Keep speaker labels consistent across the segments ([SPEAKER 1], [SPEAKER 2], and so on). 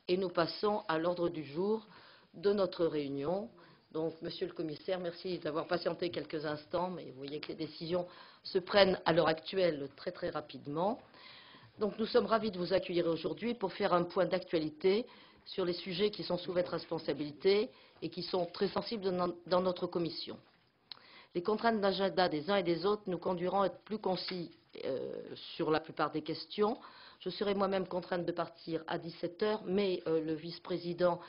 [SPEAKER 1] et nous passons à l'ordre du jour de notre réunion. Donc, Monsieur le Commissaire, merci d'avoir patienté quelques instants, mais vous voyez que les décisions se prennent à l'heure actuelle très très rapidement. Donc, nous sommes ravis de vous accueillir aujourd'hui pour faire un point d'actualité sur les sujets qui sont sous votre responsabilité et qui sont très sensibles dans notre commission. Les contraintes d'agenda des uns et des autres nous conduiront à être plus concis sur la plupart des questions. Je serai moi-même contrainte de partir à 17 h, mais le vice-président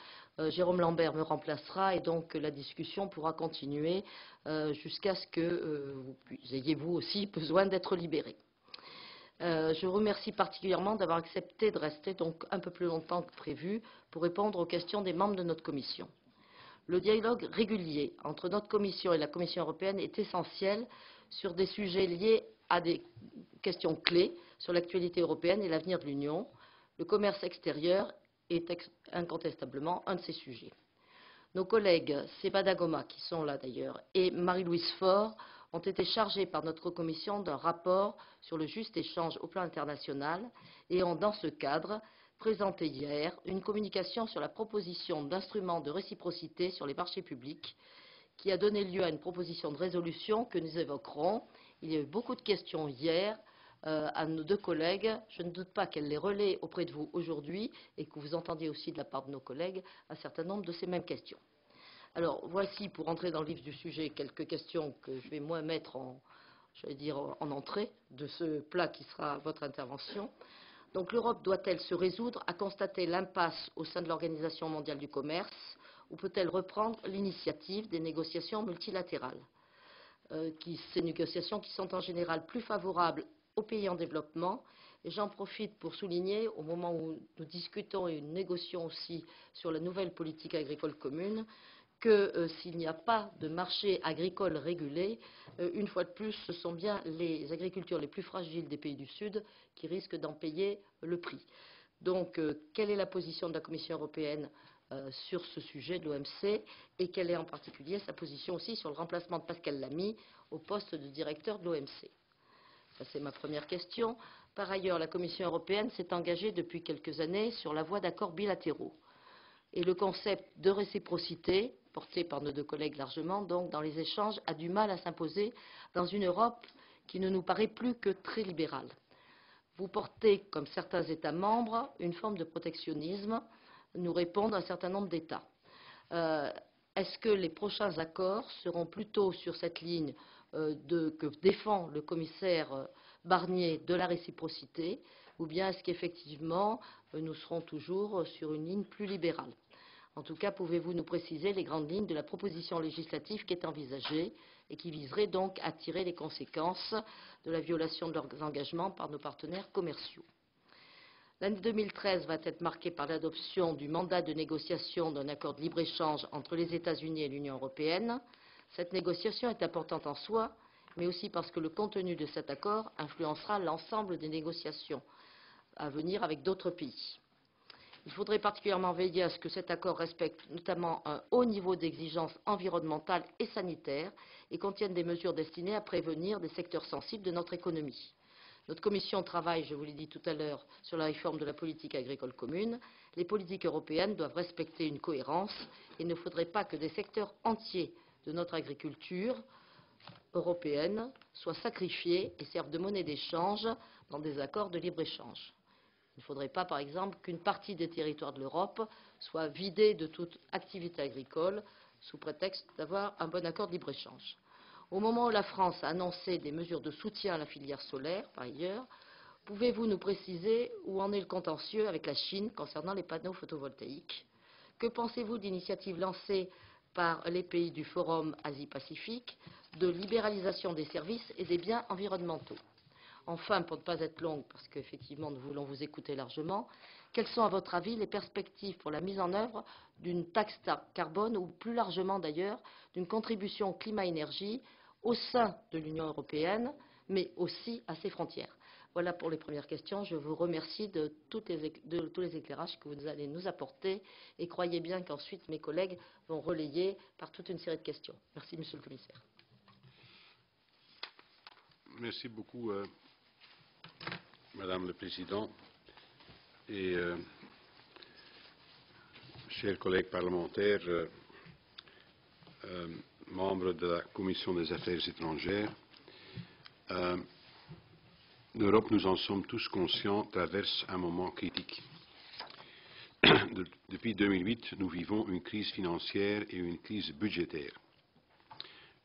[SPEAKER 1] Jérôme Lambert me remplacera et donc la discussion pourra continuer jusqu'à ce que vous ayez vous aussi besoin d'être libéré. Je vous remercie particulièrement d'avoir accepté de rester donc un peu plus longtemps que prévu pour répondre aux questions des membres de notre commission. Le dialogue régulier entre notre commission et la Commission européenne est essentiel sur des sujets liés à des questions clés sur l'actualité européenne et l'avenir de l'Union. Le commerce extérieur est incontestablement un de ces sujets. Nos collègues Sebada Goma, qui sont là d'ailleurs, et Marie-Louise Faure ont été chargés par notre commission d'un rapport sur le juste échange au plan international et ont, dans ce cadre, présenté hier une communication sur la proposition d'instruments de réciprocité sur les marchés publics qui a donné lieu à une proposition de résolution que nous évoquerons. Il y a eu beaucoup de questions hier à nos deux collègues. Je ne doute pas qu'elle les relaie auprès de vous aujourd'hui et que vous entendiez aussi de la part de nos collègues un certain nombre de ces mêmes questions. Alors voici, pour entrer dans le vif du sujet, quelques questions que je vais moi mettre en entrée de ce plat qui sera votre intervention. Donc l'Europe doit-elle se résoudre à constater l'impasse au sein de l'Organisation mondiale du commerce ou peut-elle reprendre l'initiative des négociations multilatérales ces négociations qui sont en général plus favorables aux pays en développement. Et j'en profite pour souligner, au moment où nous discutons et négocions aussi sur la nouvelle politique agricole commune, que s'il n'y a pas de marché agricole régulé, une fois de plus, ce sont bien les agricultures les plus fragiles des pays du Sud qui risquent d'en payer le prix. Donc, quelle est la position de la Commission européenne sur ce sujet de l'OMC et quelle est en particulier sa position aussi sur le remplacement de Pascal Lamy au poste de directeur de l'OMC? Ça, c'est ma première question. Par ailleurs, la Commission européenne s'est engagée depuis quelques années sur la voie d'accords bilatéraux. Et le concept de réciprocité, porté par nos deux collègues largement, donc dans les échanges, a du mal à s'imposer dans une Europe qui ne nous paraît plus que très libérale. Vous portez, comme certains États membres, une forme de protectionnisme, nous répondent un certain nombre d'États. Est-ce que les prochains accords seront plutôt sur cette ligne que défend le commissaire Barnier de la réciprocité, ou bien est-ce qu'effectivement nous serons toujours sur une ligne plus libérale? En tout cas, pouvez-vous nous préciser les grandes lignes de la proposition législative qui est envisagée et qui viserait donc à tirer les conséquences de la violation de leurs engagements par nos partenaires commerciaux? L'année 2013 va être marquée par l'adoption du mandat de négociation d'un accord de libre-échange entre les États-Unis et l'Union européenne. Cette négociation est importante en soi, mais aussi parce que le contenu de cet accord influencera l'ensemble des négociations à venir avec d'autres pays. Il faudrait particulièrement veiller à ce que cet accord respecte notamment un haut niveau d'exigence environnementale et sanitaire et contienne des mesures destinées à prévenir des secteurs sensibles de notre économie. Notre commission travaille, je vous l'ai dit tout à l'heure, sur la réforme de la politique agricole commune. Les politiques européennes doivent respecter une cohérence et il ne faudrait pas que des secteurs entiers de notre agriculture européenne soient sacrifiés et servent de monnaie d'échange dans des accords de libre-échange. Il ne faudrait pas, par exemple, qu'une partie des territoires de l'Europe soit vidée de toute activité agricole sous prétexte d'avoir un bon accord de libre-échange. Au moment où la France a annoncé des mesures de soutien à la filière solaire, par ailleurs, pouvez-vous nous préciser où en est le contentieux avec la Chine concernant les panneaux photovoltaïques? Que pensez-vous de l'initiative lancée par les pays du Forum Asie-Pacifique de libéralisation des services et des biens environnementaux? Enfin, pour ne pas être longue, parce qu'effectivement nous voulons vous écouter largement, quelles sont à votre avis les perspectives pour la mise en œuvre d'une taxe carbone ou plus largement d'ailleurs d'une contribution climat-énergie au sein de l'Union européenne, mais aussi à ses frontières? Voilà pour les premières questions. Je vous remercie de tous les éclairages que vous allez nous apporter et croyez bien qu'ensuite mes collègues vont relayer par toute une série de questions. Merci, Monsieur le Commissaire.
[SPEAKER 2] Merci beaucoup, Madame le Président. Et chers collègues parlementaires, membres de la Commission des affaires étrangères, l'Europe, nous en sommes tous conscients, traverse un moment critique. Depuis 2008, nous vivons une crise financière et une crise budgétaire,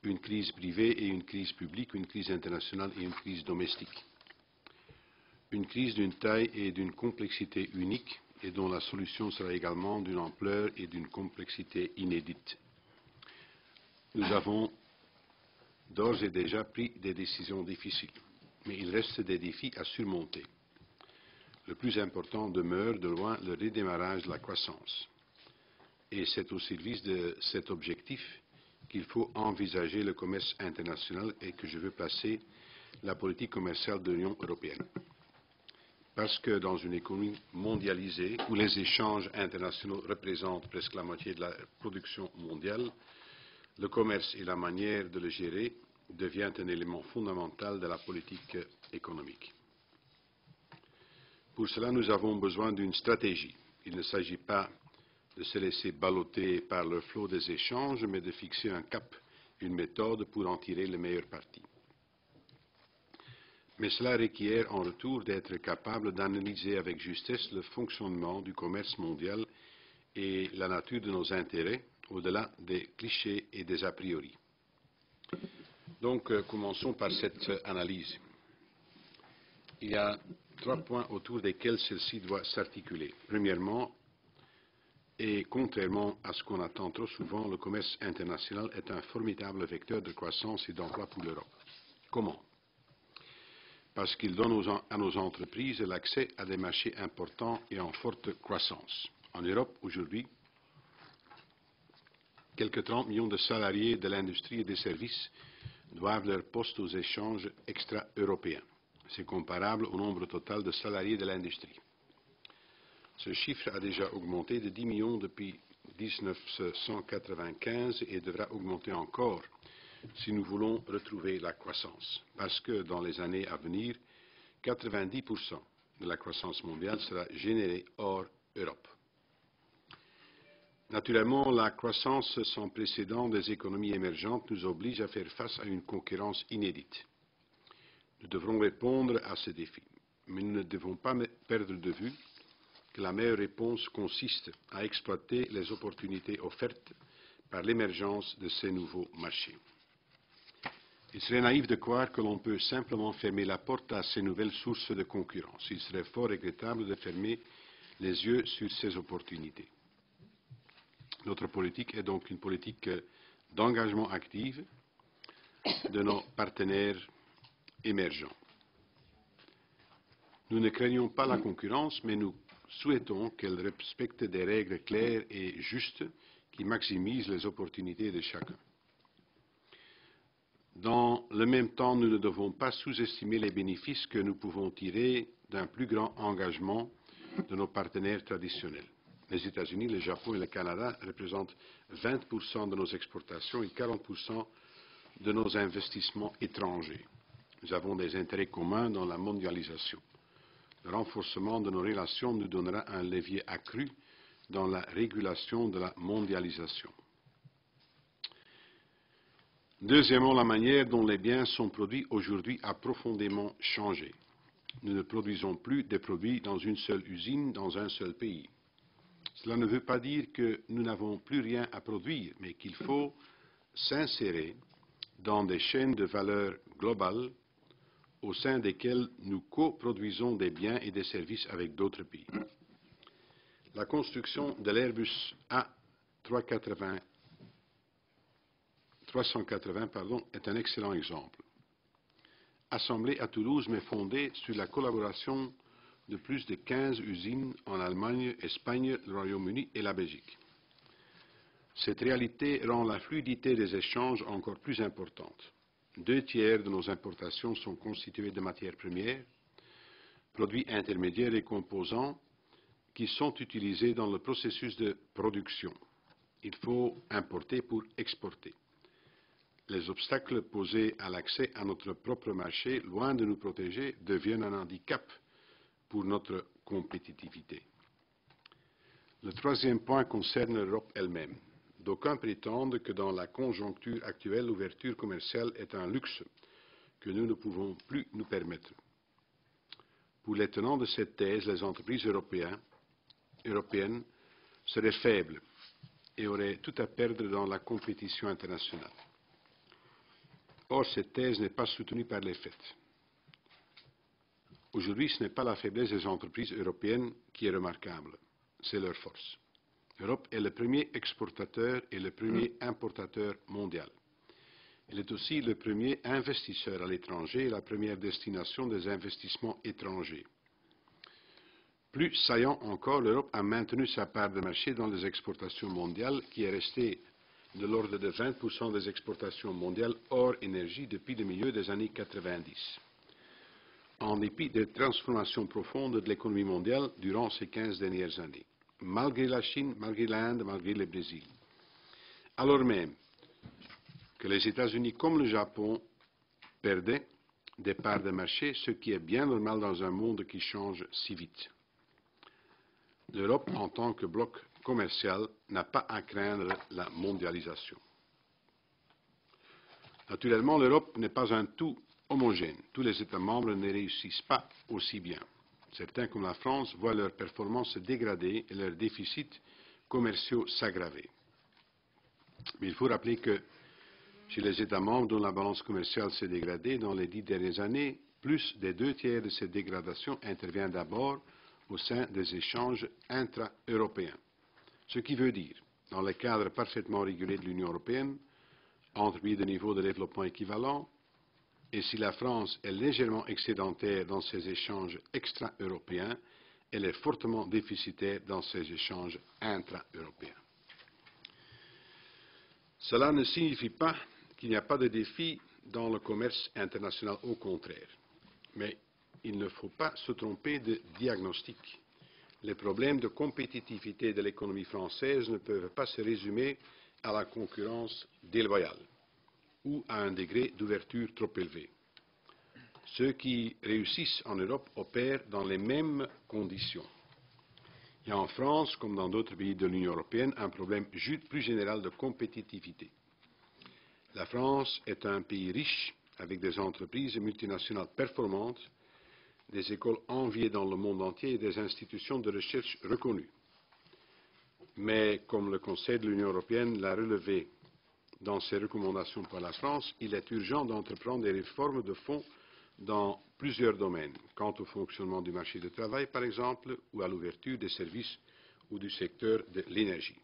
[SPEAKER 2] une crise privée et une crise publique, une crise internationale et une crise domestique. Une crise d'une taille et d'une complexité unique et dont la solution sera également d'une ampleur et d'une complexité inédites. Nous avons d'ores et déjà pris des décisions difficiles, mais il reste des défis à surmonter. Le plus important demeure de loin le redémarrage de la croissance. Et c'est au service de cet objectif qu'il faut envisager le commerce international et que je veux placer la politique commerciale de l'Union européenne. Parce que dans une économie mondialisée, où les échanges internationaux représentent presque la moitié de la production mondiale, le commerce et la manière de le gérer devient un élément fondamental de la politique économique. Pour cela, nous avons besoin d'une stratégie. Il ne s'agit pas de se laisser balloter par le flot des échanges, mais de fixer un cap, une méthode pour en tirer le meilleur parti. Mais cela requiert en retour d'être capable d'analyser avec justesse le fonctionnement du commerce mondial et la nature de nos intérêts, au-delà des clichés et des a priori. Donc, commençons par cette analyse. Il y a 3 points autour desquels celle-ci doit s'articuler. Premièrement, et contrairement à ce qu'on attend trop souvent, le commerce international est un formidable vecteur de croissance et d'emploi pour l'Europe. Comment? Parce qu'il donne à nos entreprises l'accès à des marchés importants et en forte croissance. En Europe, aujourd'hui, quelques 30 millions de salariés de l'industrie et des services doivent leur poste aux échanges extra-européens. C'est comparable au nombre total de salariés de l'industrie. Ce chiffre a déjà augmenté de 10 millions depuis 1995 et devra augmenter encore si nous voulons retrouver la croissance. Parce que dans les années à venir, 90% de la croissance mondiale sera générée hors Europe. Naturellement, la croissance sans précédent des économies émergentes nous oblige à faire face à une concurrence inédite. Nous devrons répondre à ce défi, mais nous ne devons pas perdre de vue que la meilleure réponse consiste à exploiter les opportunités offertes par l'émergence de ces nouveaux marchés. Il serait naïf de croire que l'on peut simplement fermer la porte à ces nouvelles sources de concurrence. Il serait fort regrettable de fermer les yeux sur ces opportunités. Notre politique est donc une politique d'engagement actif de nos partenaires émergents. Nous ne craignons pas la concurrence, mais nous souhaitons qu'elle respecte des règles claires et justes qui maximisent les opportunités de chacun. Dans le même temps, nous ne devons pas sous-estimer les bénéfices que nous pouvons tirer d'un plus grand engagement de nos partenaires traditionnels. Les États-Unis, le Japon et le Canada représentent 20% de nos exportations et 40% de nos investissements étrangers. Nous avons des intérêts communs dans la mondialisation. Le renforcement de nos relations nous donnera un levier accru dans la régulation de la mondialisation. Deuxièmement, la manière dont les biens sont produits aujourd'hui a profondément changé. Nous ne produisons plus des produits dans une seule usine, dans un seul pays. Cela ne veut pas dire que nous n'avons plus rien à produire, mais qu'il faut s'insérer dans des chaînes de valeur globales au sein desquelles nous coproduisons des biens et des services avec d'autres pays. La construction de l'Airbus A380 est un excellent exemple. Assemblé à Toulouse, mais fondé sur la collaboration de plus de 15 usines en Allemagne, Espagne, le Royaume-Uni et la Belgique. Cette réalité rend la fluidité des échanges encore plus importante. 2/3 de nos importations sont constituées de matières premières, produits intermédiaires et composants qui sont utilisés dans le processus de production. Il faut importer pour exporter. Les obstacles posés à l'accès à notre propre marché, loin de nous protéger, deviennent un handicap pour notre compétitivité. Le troisième point concerne l'Europe elle-même. D'aucuns prétendent que dans la conjoncture actuelle, l'ouverture commerciale est un luxe que nous ne pouvons plus nous permettre. Pour les tenants de cette thèse, les entreprises européennes seraient faibles et auraient tout à perdre dans la compétition internationale. Or, cette thèse n'est pas soutenue par les faits. Aujourd'hui, ce n'est pas la faiblesse des entreprises européennes qui est remarquable, c'est leur force. L'Europe est le premier exportateur et le premier importateur mondial. Elle est aussi le premier investisseur à l'étranger et la première destination des investissements étrangers. Plus saillant encore, l'Europe a maintenu sa part de marché dans les exportations mondiales, qui est restée de l'ordre de 20% des exportations mondiales hors énergie depuis le milieu des années 90. En dépit des transformations profondes de l'économie mondiale durant ces 15 dernières années, malgré la Chine, malgré l'Inde, malgré le Brésil. Alors même que les États-Unis comme le Japon perdaient des parts de marché, ce qui est bien normal dans un monde qui change si vite. L'Europe, en tant que bloc commercial, n'a pas à craindre la mondialisation. Naturellement, l'Europe n'est pas un tout homogène. Tous les États membres ne réussissent pas aussi bien. Certains, comme la France, voient leurs performances se dégrader et leurs déficits commerciaux s'aggraver. Mais il faut rappeler que chez les États membres dont la balance commerciale s'est dégradée dans les 10 dernières années, plus des 2/3 de cette dégradation intervient d'abord au sein des échanges intra-européens. Ce qui veut dire, dans le cadre parfaitement régulé de l'Union européenne, entre pays de niveau de développement équivalent, et si la France est légèrement excédentaire dans ses échanges extra-européens, elle est fortement déficitaire dans ses échanges intra-européens. Cela ne signifie pas qu'il n'y a pas de défis dans le commerce international, au contraire. Mais il ne faut pas se tromper de diagnostic. Les problèmes de compétitivité de l'économie française ne peuvent pas se résumer à la concurrence déloyale ou à un degré d'ouverture trop élevé. Ceux qui réussissent en Europe opèrent dans les mêmes conditions. Il y a en France, comme dans d'autres pays de l'Union européenne, un problème plus général de compétitivité. La France est un pays riche, avec des entreprises multinationales performantes, des écoles enviées dans le monde entier et des institutions de recherche reconnues. Mais, comme le Conseil de l'Union européenne l'a relevé dans ses recommandations pour la France, il est urgent d'entreprendre des réformes de fond dans plusieurs domaines, quant au fonctionnement du marché du travail, par exemple, ou à l'ouverture des services ou du secteur de l'énergie.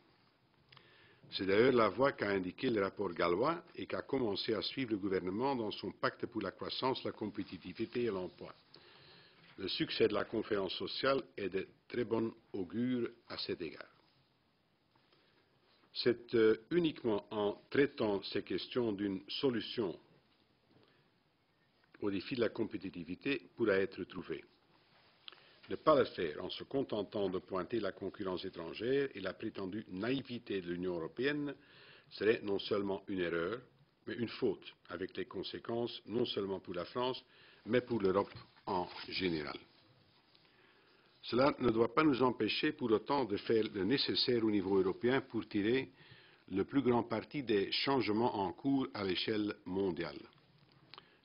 [SPEAKER 2] C'est d'ailleurs la voie qu'a indiqué le rapport Gallois et qu'a commencé à suivre le gouvernement dans son pacte pour la croissance, la compétitivité et l'emploi. Le succès de la conférence sociale est de très bon augure à cet égard. C'est uniquement en traitant ces questions d'une solution au défi de la compétitivité pourra être trouvée. Ne pas le faire en se contentant de pointer la concurrence étrangère et la prétendue naïveté de l'Union européenne serait non seulement une erreur, mais une faute, avec les conséquences non seulement pour la France, mais pour l'Europe en général. Cela ne doit pas nous empêcher pour autant de faire le nécessaire au niveau européen pour tirer le plus grand parti des changements en cours à l'échelle mondiale.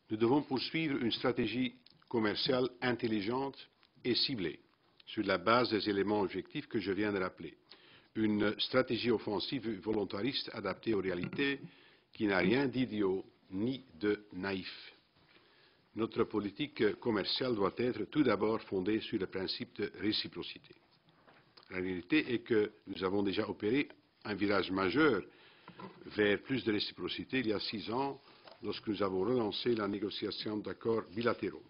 [SPEAKER 2] Nous devons poursuivre une stratégie commerciale intelligente et ciblée, sur la base des éléments objectifs que je viens de rappeler. Une stratégie offensive volontariste adaptée aux réalités qui n'a rien d'idiot ni de naïf. Notre politique commerciale doit être tout d'abord fondée sur le principe de réciprocité. La réalité est que nous avons déjà opéré un virage majeur vers plus de réciprocité il y a 6 ans, lorsque nous avons relancé la négociation d'accords bilatéraux.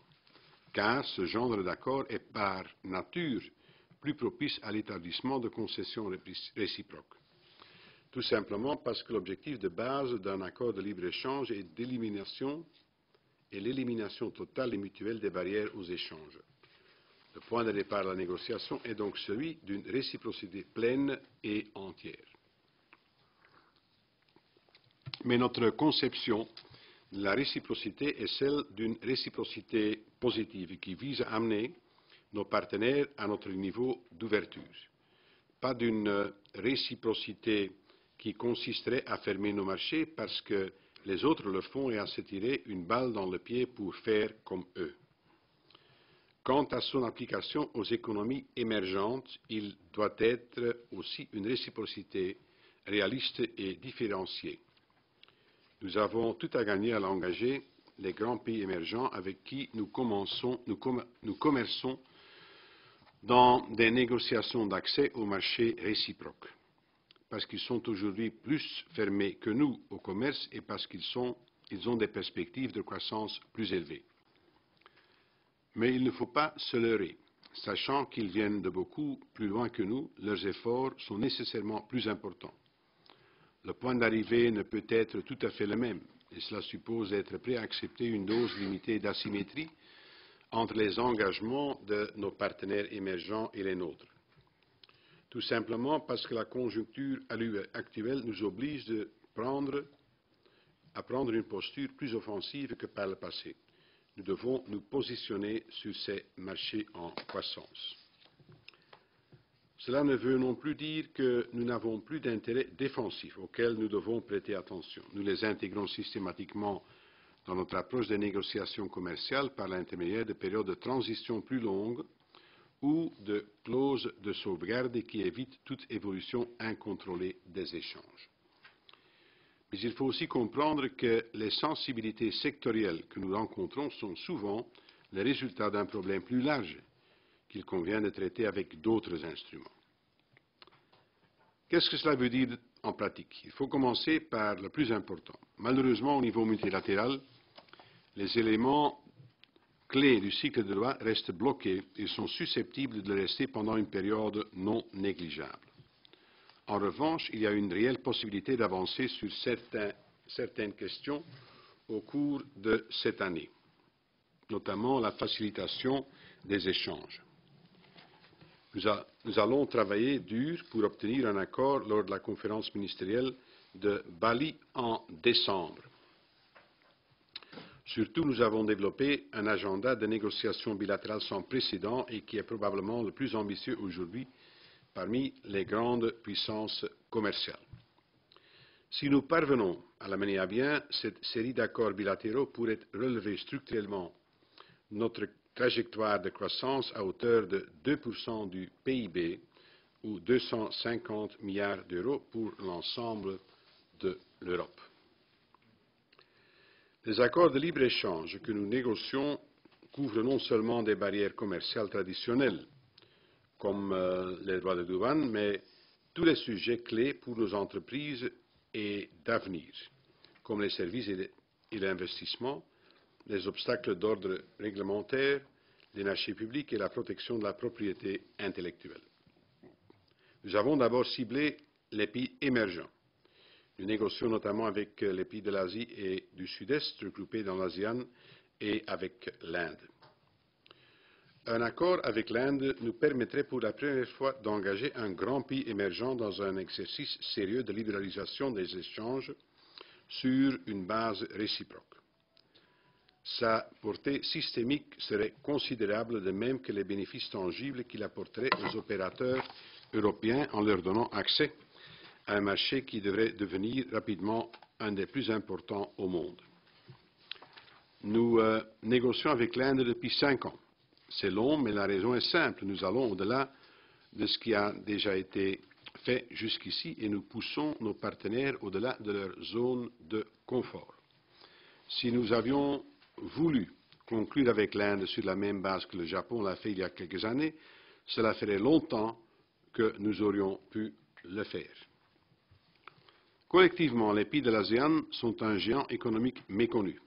[SPEAKER 2] Car ce genre d'accord est par nature plus propice à l'établissement de concessions réciproques. Tout simplement parce que l'objectif de base d'un accord de libre-échange est l'élimination totale et mutuelle des barrières aux échanges. Le point de départ de la négociation est donc celui d'une réciprocité pleine et entière. Mais notre conception de la réciprocité est celle d'une réciprocité positive qui vise à amener nos partenaires à notre niveau d'ouverture. pas d'une réciprocité qui consisterait à fermer nos marchés parce que les autres le font et à se tirer une balle dans le pied pour faire comme eux. Quant à son application aux économies émergentes, il doit être aussi une réciprocité réaliste et différenciée. Nous avons tout à gagner à l'engager les grands pays émergents avec qui nous commerçons dans des négociations d'accès au marché réciproque, parce qu'ils sont aujourd'hui plus fermés que nous au commerce et parce qu'ils ont des perspectives de croissance plus élevées. Mais il ne faut pas se leurrer. Sachant qu'ils viennent de beaucoup plus loin que nous, leurs efforts sont nécessairement plus importants. Le point d'arrivée ne peut être tout à fait le même, et cela suppose être prêt à accepter une dose limitée d'asymétrie entre les engagements de nos partenaires émergents et les nôtres. Tout simplement parce que la conjoncture actuelle nous oblige à prendre une posture plus offensive que par le passé. Nous devons nous positionner sur ces marchés en croissance. Cela ne veut non plus dire que nous n'avons plus d'intérêts défensifs auxquels nous devons prêter attention. Nous les intégrons systématiquement dans notre approche des négociations commerciales par l'intermédiaire de périodes de transition plus longues ou de clauses de sauvegarde qui évitent toute évolution incontrôlée des échanges. Mais il faut aussi comprendre que les sensibilités sectorielles que nous rencontrons sont souvent le résultat d'un problème plus large qu'il convient de traiter avec d'autres instruments. Qu'est-ce que cela veut dire en pratique? Il faut commencer par le plus important. Malheureusement, au niveau multilatéral, les éléments clés du cycle de droit restent bloqués et sont susceptibles de le rester pendant une période non négligeable. En revanche, il y a une réelle possibilité d'avancer sur certaines questions au cours de cette année, notamment la facilitation des échanges. Nous allons travailler dur pour obtenir un accord lors de la conférence ministérielle de Bali en décembre. Surtout, nous avons développé un agenda de négociations bilatérales sans précédent et qui est probablement le plus ambitieux aujourd'hui parmi les grandes puissances commerciales. Si nous parvenons à la mener à bien, cette série d'accords bilatéraux pourrait relever structurellement notre trajectoire de croissance à hauteur de 2% du PIB ou 250 milliards d'euros pour l'ensemble de l'Europe. Les accords de libre-échange que nous négocions couvrent non seulement des barrières commerciales traditionnelles, comme les droits de douane, mais tous les sujets clés pour nos entreprises et d'avenir, comme les services et l'investissement, les obstacles d'ordre réglementaire, les marchés publics et la protection de la propriété intellectuelle. Nous avons d'abord ciblé les pays émergents. Nous négocions notamment avec les pays de l'Asie et du Sud-Est, regroupés dans l'ASEAN, et avec l'Inde. Un accord avec l'Inde nous permettrait pour la première fois d'engager un grand pays émergent dans un exercice sérieux de libéralisation des échanges sur une base réciproque. Sa portée systémique serait considérable, de même que les bénéfices tangibles qu'il apporterait aux opérateurs européens en leur donnant accès à un marché qui devrait devenir rapidement un des plus importants au monde. Nous négocions avec l'Inde depuis 5 ans. C'est long, mais la raison est simple. Nous allons au-delà de ce qui a déjà été fait jusqu'ici et nous poussons nos partenaires au-delà de leur zone de confort. Si nous avions voulu conclure avec l'Inde sur la même base que le Japon l'a fait il y a quelques années, cela ferait longtemps que nous aurions pu le faire. Collectivement, les pays de l'ASEAN sont un géant économique méconnu.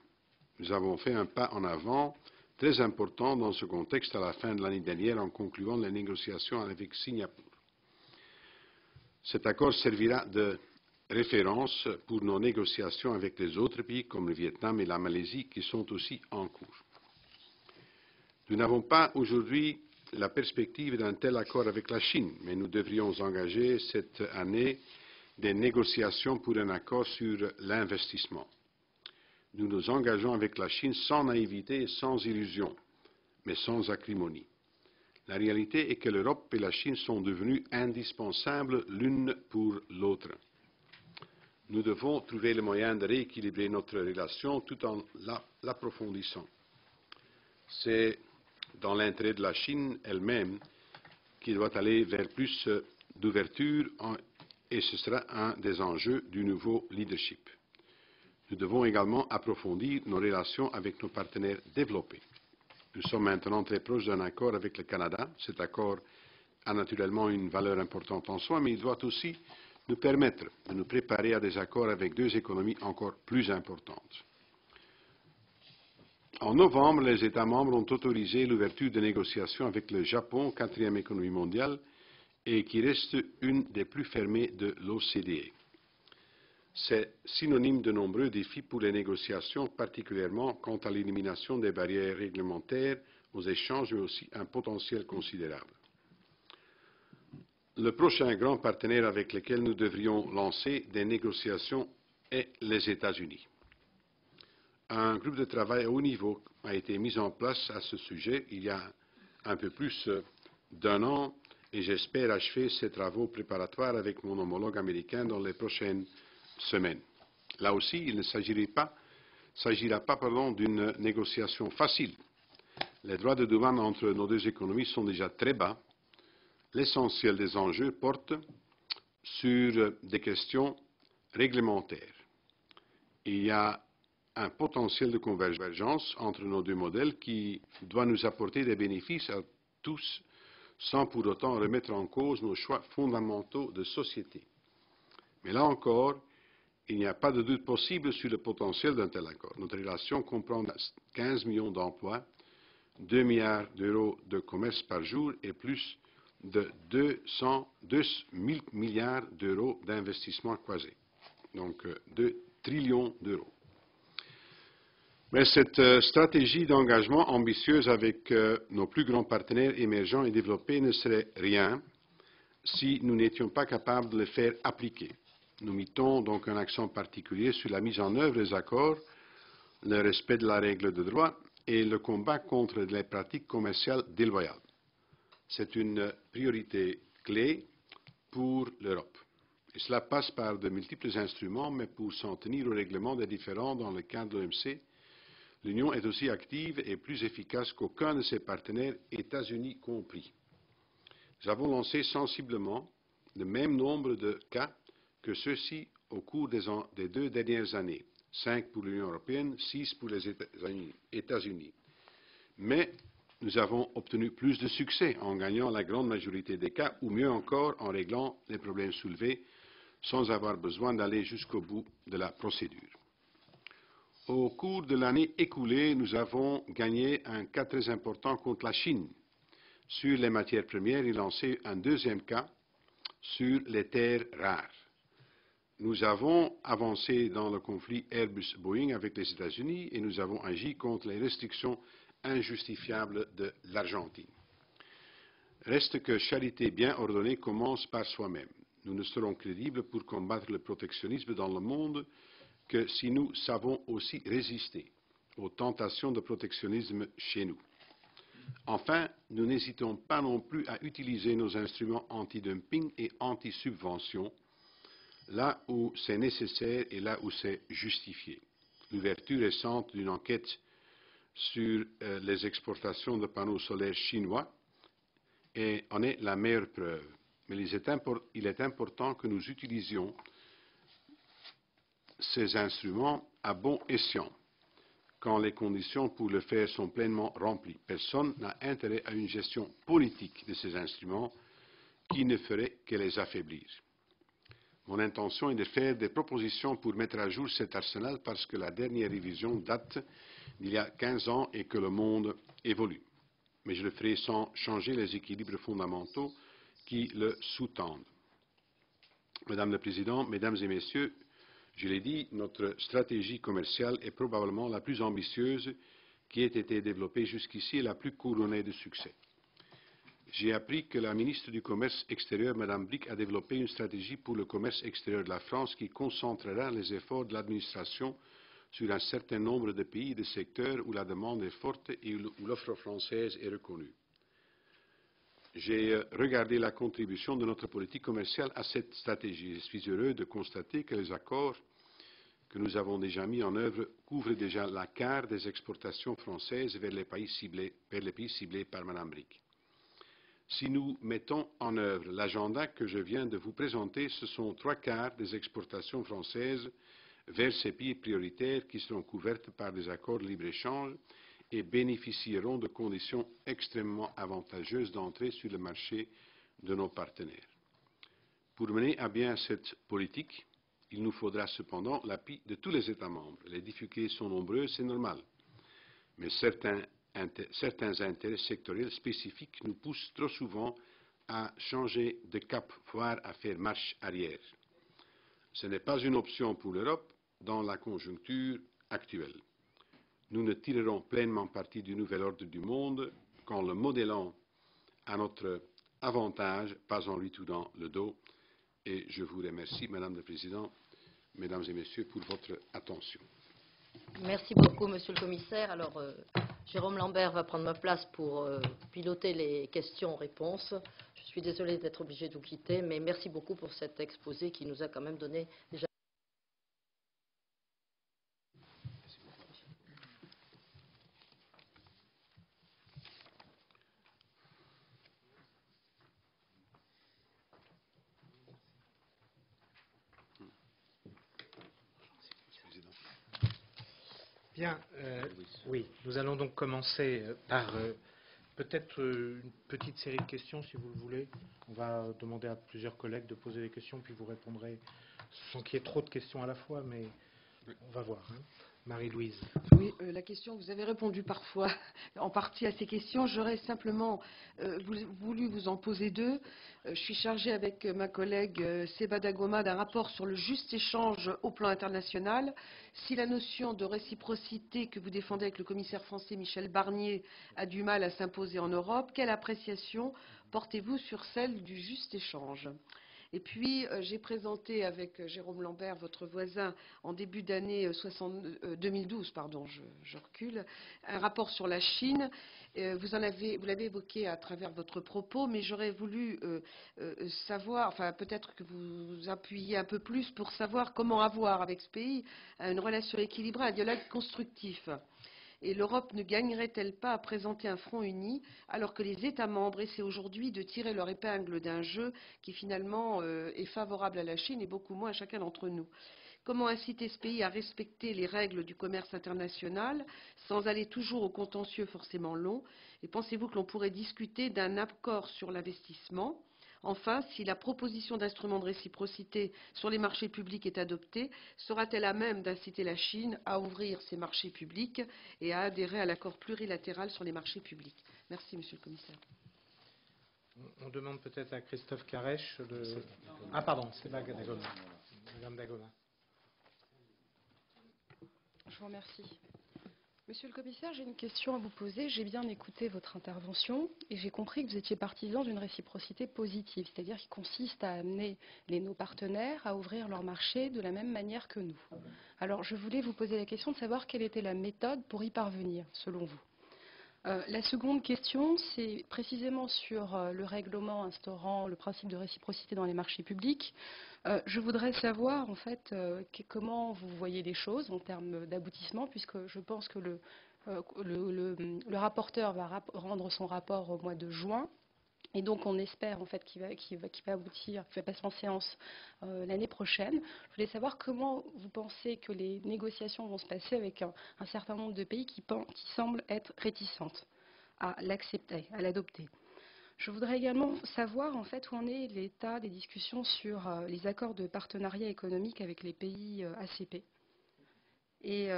[SPEAKER 2] Nous avons fait un pas en avant très important dans ce contexte à la fin de l'année dernière en concluant les négociations avec Singapour. Cet accord servira de référence pour nos négociations avec les autres pays comme le Vietnam et la Malaisie qui sont aussi en cours. Nous n'avons pas aujourd'hui la perspective d'un tel accord avec la Chine, mais nous devrions engager cette année des négociations pour un accord sur l'investissement. Nous nous engageons avec la Chine sans naïveté et sans illusion, mais sans acrimonie. La réalité est que l'Europe et la Chine sont devenues indispensables l'une pour l'autre. Nous devons trouver le moyen de rééquilibrer notre relation tout en l'approfondissant. C'est dans l'intérêt de la Chine elle-même qui doit aller vers plus d'ouverture et ce sera un des enjeux du nouveau leadership. Nous devons également approfondir nos relations avec nos partenaires développés. Nous sommes maintenant très proches d'un accord avec le Canada. Cet accord a naturellement une valeur importante en soi, mais il doit aussi nous permettre de nous préparer à des accords avec deux économies encore plus importantes. En novembre, les États membres ont autorisé l'ouverture de négociations avec le Japon, quatrième économie mondiale, et qui reste une des plus fermées de l'OCDE. C'est synonyme de nombreux défis pour les négociations, particulièrement quant à l'élimination des barrières réglementaires aux échanges, mais aussi un potentiel considérable. Le prochain grand partenaire avec lequel nous devrions lancer des négociations est les États-Unis. Un groupe de travail à haut niveau a été mis en place à ce sujet il y a un peu plus d'un an et j'espère achever ces travaux préparatoires avec mon homologue américain dans les prochaines semaines. Là aussi, il ne s'agira pas d'une négociation facile. Les droits de douane entre nos deux économies sont déjà très bas. L'essentiel des enjeux porte sur des questions réglementaires. Il y a un potentiel de convergence entre nos deux modèles qui doit nous apporter des bénéfices à tous sans pour autant remettre en cause nos choix fondamentaux de société. Mais là encore, il n'y a pas de doute possible sur le potentiel d'un tel accord. Notre relation comprend 15 millions d'emplois, 2 milliards d'euros de commerce par jour et plus de 2 000 milliards d'euros d'investissements croisés, donc 2 trillions d'euros. Mais cette stratégie d'engagement ambitieuse avec nos plus grands partenaires émergents et développés ne serait rien si nous n'étions pas capables de le faire appliquer. Nous mettons donc un accent particulier sur la mise en œuvre des accords, le respect de la règle de droit et le combat contre les pratiques commerciales déloyales. C'est une priorité clé pour l'Europe. Et cela passe par de multiples instruments, mais pour s'en tenir au règlement des différends dans le cadre de l'OMC, l'Union est aussi active et plus efficace qu'aucun de ses partenaires, États-Unis compris. Nous avons lancé sensiblement le même nombre de cas que ceux-ci au cours des 2 dernières années, 5 pour l'Union européenne, 6 pour les États-Unis. Mais nous avons obtenu plus de succès en gagnant la grande majorité des cas, ou mieux encore en réglant les problèmes soulevés sans avoir besoin d'aller jusqu'au bout de la procédure. Au cours de l'année écoulée, nous avons gagné un cas très important contre la Chine sur les matières premières et lancé un deuxième cas sur les terres rares. Nous avons avancé dans le conflit Airbus-Boeing avec les États-Unis et nous avons agi contre les restrictions injustifiables de l'Argentine. Reste que charité bien ordonnée commence par soi-même. Nous ne serons crédibles pour combattre le protectionnisme dans le monde que si nous savons aussi résister aux tentations de protectionnisme chez nous. Enfin, nous n'hésitons pas non plus à utiliser nos instruments anti-dumping et anti-subvention là où c'est nécessaire et là où c'est justifié. L'ouverture récente d'une enquête sur les exportations de panneaux solaires chinois en est la meilleure preuve. Mais il est important que nous utilisions ces instruments à bon escient quand les conditions pour le faire sont pleinement remplies. Personne n'a intérêt à une gestion politique de ces instruments qui ne ferait que les affaiblir. Mon intention est de faire des propositions pour mettre à jour cet arsenal parce que la dernière révision date d'il y a 15 ans et que le monde évolue. Mais je le ferai sans changer les équilibres fondamentaux qui le sous-tendent. Madame la Présidente, Mesdames et Messieurs, je l'ai dit, notre stratégie commerciale est probablement la plus ambitieuse qui ait été développée jusqu'ici et la plus couronnée de succès. J'ai appris que la ministre du Commerce extérieur, Mme Brick, a développé une stratégie pour le commerce extérieur de la France qui concentrera les efforts de l'administration sur un certain nombre de pays et de secteurs où la demande est forte et où l'offre française est reconnue. j'ai regardé la contribution de notre politique commerciale à cette stratégie. Je suis heureux de constater que les accords que nous avons déjà mis en œuvre couvrent déjà la quart des exportations françaises vers les pays ciblés par Mme Brick. Si nous mettons en œuvre l'agenda que je viens de vous présenter, ce sont 3/4 des exportations françaises vers ces pays prioritaires qui seront couvertes par des accords de libre-échange et bénéficieront de conditions extrêmement avantageuses d'entrée sur le marché de nos partenaires. Pour mener à bien cette politique, il nous faudra cependant l'appui de tous les États membres. Les difficultés sont nombreuses, c'est normal, mais certains intérêts sectoriels spécifiques nous poussent trop souvent à changer de cap, voire à faire marche arrière. Ce n'est pas une option pour l'Europe dans la conjoncture actuelle. Nous ne tirerons pleinement parti du nouvel ordre du monde qu'en le modélant à notre avantage, pas en lui tournant le dos. Et je vous remercie, Madame la Présidente, Mesdames et Messieurs, pour votre attention.
[SPEAKER 1] Merci beaucoup, Monsieur le Commissaire. Alors, Jérôme Lambert va prendre ma place pour piloter les questions-réponses. Je suis désolée d'être obligée de vous quitter, mais merci beaucoup pour cet exposé qui nous a quand même donné déjà.
[SPEAKER 3] Bien, oui, nous allons donc commencer par peut-être une petite série de questions, si vous le voulez. On va demander à plusieurs collègues de poser des questions, puis vous répondrez sans qu'il y ait trop de questions à la fois, mais on va voir. Hein. Marie-Louise.
[SPEAKER 4] Oui, la question, vous avez répondu parfois en partie à ces questions. J'aurais simplement voulu vous en poser deux. Je suis chargée avec ma collègue Seba Dagoma d'un rapport sur le juste échange au plan international. Si la notion de réciprocité que vous défendez avec le commissaire français Michel Barnier a du mal à s'imposer en Europe, quelle appréciation portez-vous sur celle du juste échange ? Et puis, j'ai présenté avec Jérôme Lambert, votre voisin, en début d'année 2012, je recule, un rapport sur la Chine. Vous l'avez évoqué à travers votre propos, mais j'aurais voulu savoir, enfin peut-être que vous appuyiez un peu plus pour savoir comment avoir avec ce pays une relation équilibrée, un dialogue constructif. Et l'Europe ne gagnerait-elle pas à présenter un front uni alors que les États membres essaient aujourd'hui de tirer leur épingle d'un jeu qui finalement est favorable à la Chine et beaucoup moins à chacun d'entre nous? Comment inciter ce pays à respecter les règles du commerce international sans aller toujours au contentieux forcément long? Et pensez-vous que l'on pourrait discuter d'un accord sur l'investissement? Enfin, si la proposition d'instrument de réciprocité sur les marchés publics est adoptée, sera-t-elle à même d'inciter la Chine à ouvrir ses marchés publics et à adhérer à l'accord plurilatéral sur les marchés publics? Merci, Monsieur le Commissaire.
[SPEAKER 3] On demande peut-être à Christophe Carèche de... Ah, pardon, c'est Madame Dagoma.
[SPEAKER 5] Je vous remercie. Monsieur le Commissaire, j'ai une question à vous poser. J'ai bien écouté votre intervention et j'ai compris que vous étiez partisan d'une réciprocité positive, c'est-à-dire qui consiste à amener nos partenaires à ouvrir leur marché de la même manière que nous. Alors, je voulais vous poser la question de savoir quelle était la méthode pour y parvenir, selon vous. La seconde question, c'est précisément sur le règlement instaurant le principe de réciprocité dans les marchés publics. Je voudrais savoir, en fait, comment vous voyez les choses en termes d'aboutissement, puisque je pense que le rapporteur va rendre son rapport au mois de juin. Et donc, on espère en fait qu'il va aboutir, qu'il va passer en séance l'année prochaine. Je voulais savoir comment vous pensez que les négociations vont se passer avec un certain nombre de pays qui semblent être réticentes à l'accepter, à l'adopter. Je voudrais également savoir en fait où en est l'état des discussions sur les accords de partenariat économique avec les pays ACP. Et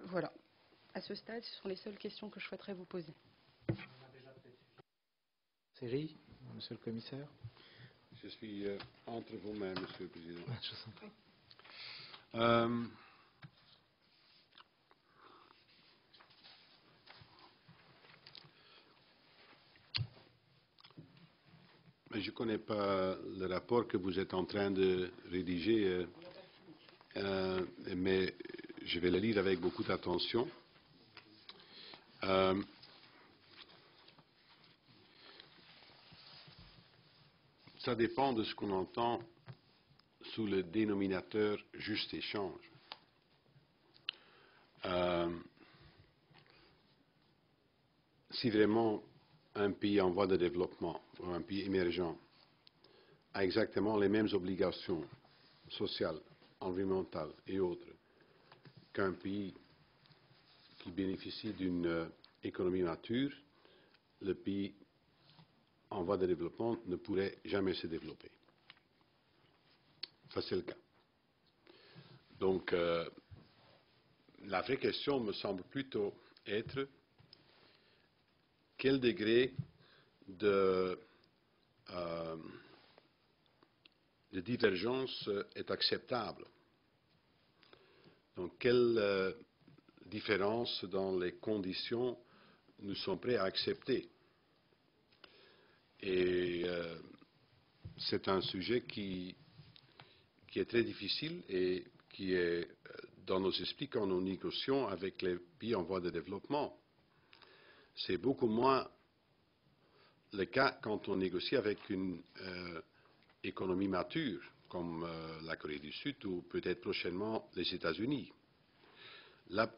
[SPEAKER 5] voilà. À ce stade, ce sont les seules questions que je souhaiterais vous poser.
[SPEAKER 3] Série, Monsieur le Commissaire.
[SPEAKER 2] Je suis entre vos mains, Monsieur le Président.
[SPEAKER 3] Je vous en prie.
[SPEAKER 2] Mais je ne connais pas le rapport que vous êtes en train de rédiger, mais je vais le lire avec beaucoup d'attention. ça dépend de ce qu'on entend sous le dénominateur juste échange. Si vraiment un pays en voie de développement ou un pays émergent a exactement les mêmes obligations sociales, environnementales et autres qu'un pays qui bénéficie d'une économie mature, le pays en voie de développement ne pourrait jamais se développer. Ça, c'est le cas. Donc, la vraie question me semble plutôt être quel degré de divergence est acceptable. Donc, quelle différence dans les conditions nous sommes prêts à accepter. Et c'est un sujet qui est très difficile et qui est dans nos esprits quand nous négocions avec les pays en voie de développement. C'est beaucoup moins le cas quand on négocie avec une économie mature, comme la Corée du Sud ou peut-être prochainement les États-Unis. Là,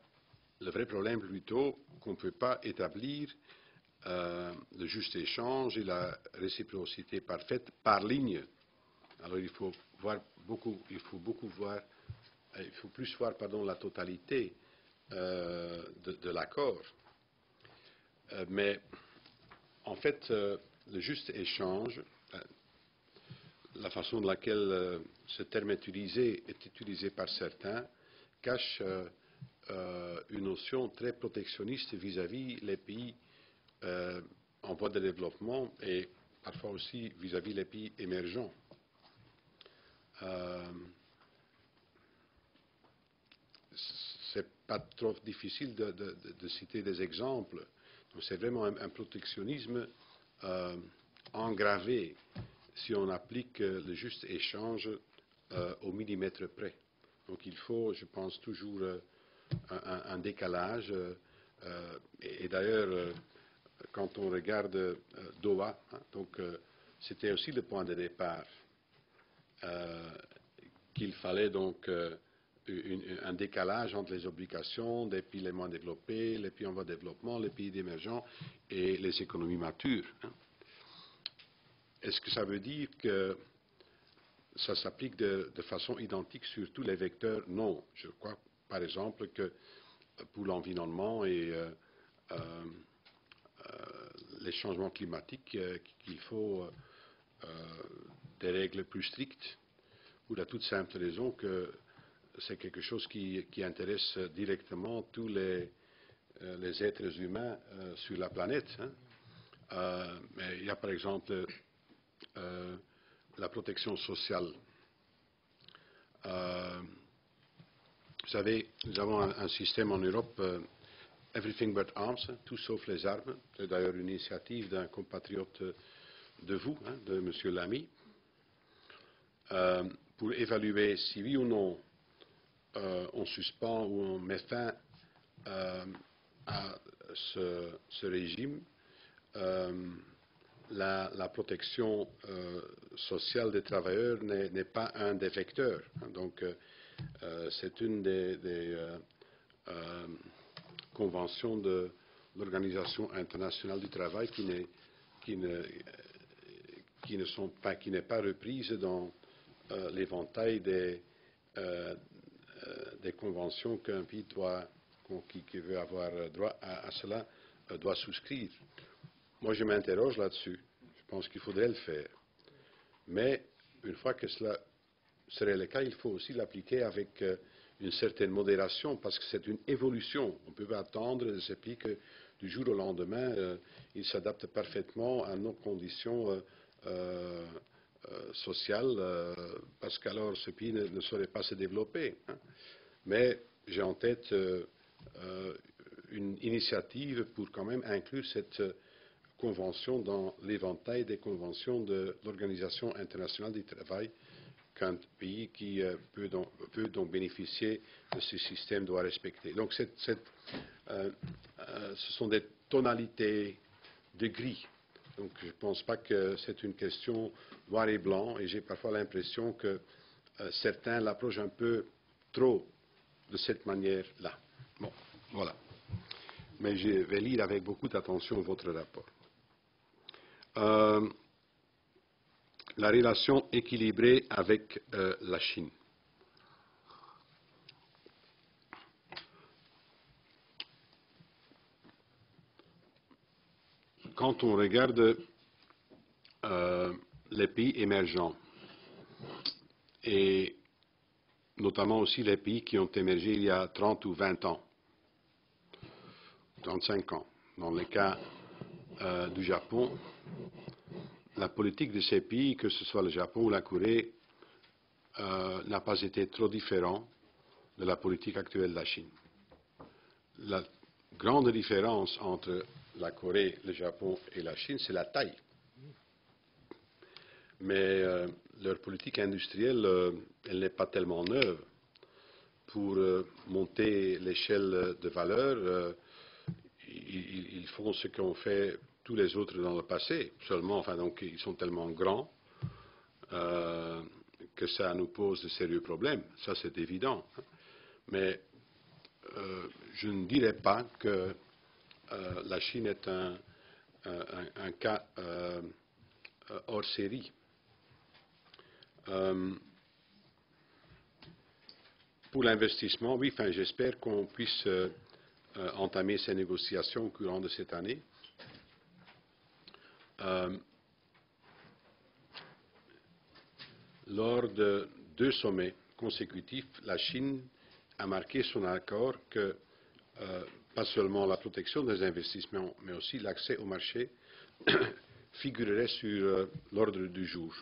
[SPEAKER 2] le vrai problème plutôt qu'on ne peut pas établir le juste échange et la réciprocité parfaite par ligne. Alors il faut plus voir la totalité de l'accord. Mais en fait, le juste échange, la façon de laquelle ce terme est utilisé par certains, cache une notion très protectionniste vis-à-vis les pays en voie de développement et parfois aussi vis-à-vis les pays émergents. C'est pas trop difficile de citer des exemples. C'est vraiment un protectionnisme engravé si on applique le juste échange au millimètre près. Donc il faut, je pense, toujours un décalage. Et d'ailleurs, quand on regarde Doha, c'était aussi le point de départ, qu'il fallait donc un décalage entre les obligations des pays les moins développés, les pays en voie de développement, les pays émergents et les économies matures. Est-ce que ça veut dire que ça s'applique de façon identique sur tous les vecteurs? Non. Je crois, par exemple, que pour l'environnement et les changements climatiques, qu'il faut des règles plus strictes, pour la toute simple raison que c'est quelque chose qui intéresse directement tous les êtres humains sur la planète. Mais il y a par exemple la protection sociale. Vous savez, nous avons un système en Europe, Everything but Arms, tout sauf les armes. C'est d'ailleurs une initiative d'un compatriote de vous, de M. Lamy, pour évaluer si oui ou non on suspend ou on met fin à ce régime. La protection sociale des travailleurs n'est pas un des vecteurs. Donc, c'est une des conventions de l'Organisation internationale du travail qui n'est pas reprise dans l'éventail des conventions qu'un pays qui veut avoir droit à cela doit souscrire. Moi, je m'interroge là-dessus. Je pense qu'il faudrait le faire. Mais une fois que cela serait le cas, il faut aussi l'appliquer avec une certaine modération, parce que c'est une évolution. On ne peut pas attendre de ces pays que du jour au lendemain, ils s'adaptent parfaitement à nos conditions sociales, parce qu'alors ce pays ne saurait pas se développer. Mais j'ai en tête une initiative pour quand même inclure cette convention dans l'éventail des conventions de l'Organisation internationale du travail qu'un pays qui peut donc bénéficier de ce système doit respecter. Donc ce sont des tonalités de gris Donc je ne pense pas que c'est une question noir et blanc, et j'ai parfois l'impression que certains l'approchent un peu trop de cette manière-là. Bon, voilà. Mais je vais lire avec beaucoup d'attention votre rapport. La relation équilibrée avec la Chine. Quand on regarde les pays émergents, et notamment aussi les pays qui ont émergé il y a 30 ou 20 ans, 35 ans, dans le cas du Japon, la politique de ces pays, que ce soit le Japon ou la Corée, n'a pas été trop différente de la politique actuelle de la Chine. La grande différence entre la Corée, le Japon et la Chine, c'est la taille. Mais leur politique industrielle, elle n'est pas tellement neuve. Pour monter l'échelle de valeur, ils font ce qu'ont fait tous les autres dans le passé. Seulement, enfin, donc, ils sont tellement grands que ça nous pose de sérieux problèmes. Ça, c'est évident. Mais je ne dirais pas que la Chine est un cas hors série. Pour l'investissement, oui, enfin, j'espère qu'on puisse entamer ces négociations au courant de cette année. Lors de 2 sommets consécutifs, la Chine a marqué son accord que pas seulement la protection des investissements, mais aussi l'accès au marché figurerait sur l'ordre du jour.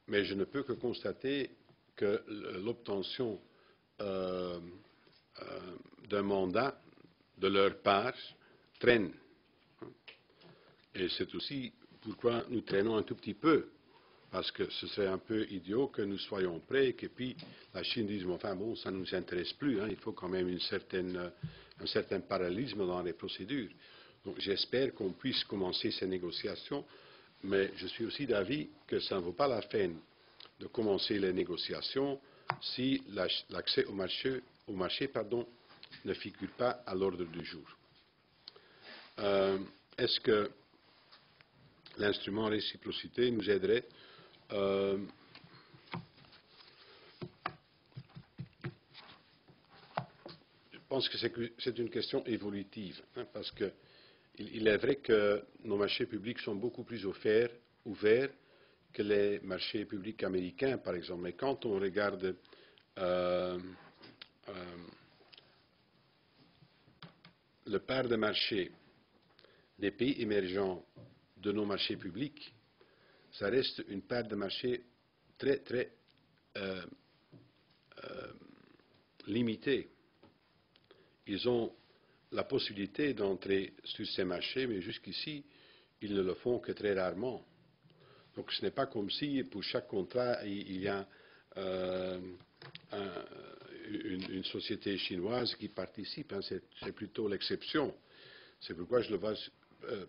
[SPEAKER 2] Mais je ne peux que constater que l'obtention d'un mandat de leur part traîne. Et c'est aussi pourquoi nous traînons un tout petit peu, parce que ce serait un peu idiot que nous soyons prêts et que puis la Chine dise, enfin bon, ça ne nous intéresse plus, hein, il faut quand même un certain parallélisme dans les procédures. Donc j'espère qu'on puisse commencer ces négociations, mais je suis aussi d'avis que ça ne vaut pas la peine de commencer les négociations si l'accès au marché ne figure pas à l'ordre du jour. Est-ce que l'instrument réciprocité nous aiderait? Je pense que c'est une question évolutive, hein, parce qu'il est vrai que nos marchés publics sont beaucoup plus ouverts que les marchés publics américains, par exemple. Mais quand on regarde le part de marché des pays émergents de nos marchés publics, ça reste une part de marché très, très limitée. Ils ont la possibilité d'entrer sur ces marchés, mais jusqu'ici, ils ne le font que très rarement. Donc ce n'est pas comme si pour chaque contrat, il y a une société chinoise qui participe, hein, c'est plutôt l'exception. C'est pourquoi je le vois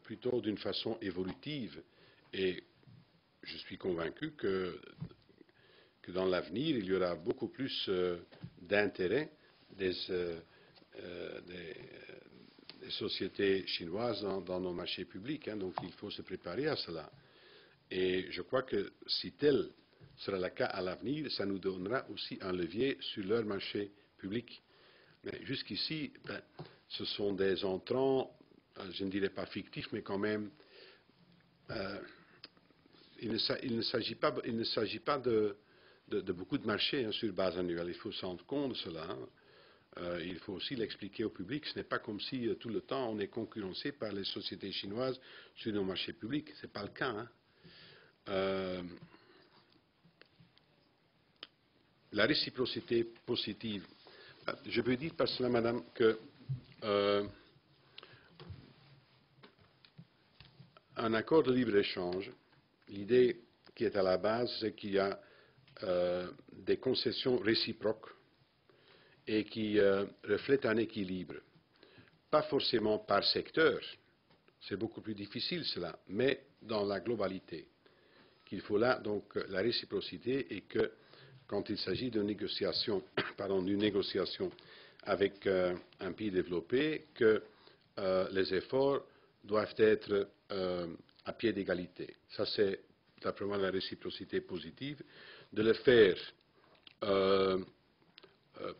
[SPEAKER 2] plutôt d'une façon évolutive. Et je suis convaincu que dans l'avenir, il y aura beaucoup plus d'intérêt des sociétés chinoises dans nos marchés publics. Hein, donc il faut se préparer à cela. Et je crois que si tel sera le cas à l'avenir, ça nous donnera aussi un levier sur leur marché public. Mais jusqu'ici, ce sont des entrants, je ne dirais pas fictifs, mais quand même, il ne s'agit pas de beaucoup de marchés, hein, sur base annuelle. Il faut se rendre compte de cela. Hein. Il faut aussi l'expliquer au public. Ce n'est pas comme si tout le temps on est concurrencé par les sociétés chinoises sur nos marchés publics. Ce n'est pas le cas. Hein. La réciprocité positive. Je veux dire par cela, madame, que un accord de libre-échange, l'idée qui est à la base, c'est qu'il y a des concessions réciproques et qui reflètent un équilibre, pas forcément par secteur, C'est beaucoup plus difficile cela, mais dans la globalité, qu'il faut là donc la réciprocité et que quand il s'agit d'une négociation, d'une négociation avec un pays développé, que les efforts doivent être à pied d'égalité. Ça, c'est d'après moi la réciprocité positive. De le faire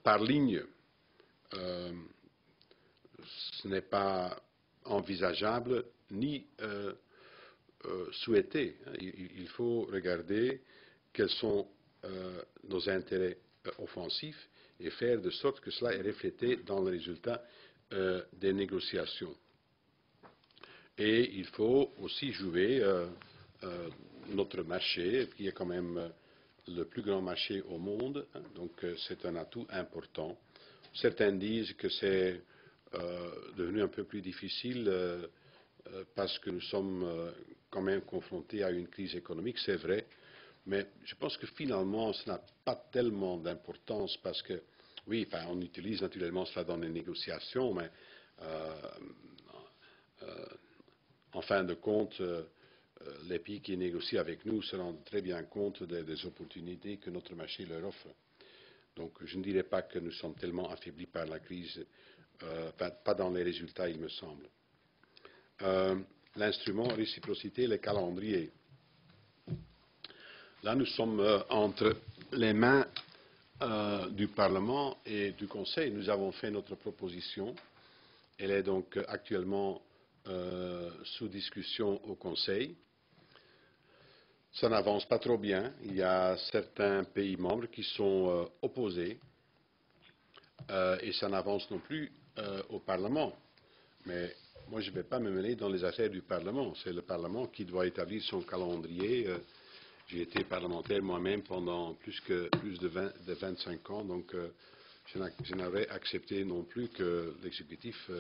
[SPEAKER 2] par ligne, ce n'est pas envisageable ni souhaité. Il faut regarder quels sont nos intérêts offensifs et faire de sorte que cela est reflété dans le résultat des négociations. Et il faut aussi jouer notre marché, qui est quand même le plus grand marché au monde, hein, donc c'est un atout important. Certains disent que c'est devenu un peu plus difficile parce que nous sommes quand même confrontés à une crise économique, c'est vrai, mais je pense que finalement, ça n'a pas tellement d'importance parce que, oui, enfin, on utilise naturellement cela dans les négociations, mais en fin de compte, les pays qui négocient avec nous se rendent très bien compte des opportunités que notre marché leur offre. Donc, je ne dirais pas que nous sommes tellement affaiblis par la crise, pas dans les résultats, il me semble. L'instrument réciprocité, le calendrier. Là, nous sommes entre les mains du Parlement et du Conseil. Nous avons fait notre proposition. Elle est donc actuellement sous discussion au Conseil. Ça n'avance pas trop bien. Il y a certains pays membres qui sont opposés et ça n'avance non plus au Parlement. Mais moi, je ne vais pas me mêler dans les affaires du Parlement. C'est le Parlement qui doit établir son calendrier. J'ai été parlementaire moi-même pendant plus de 25 ans, donc je n'avais accepté non plus que l'exécutif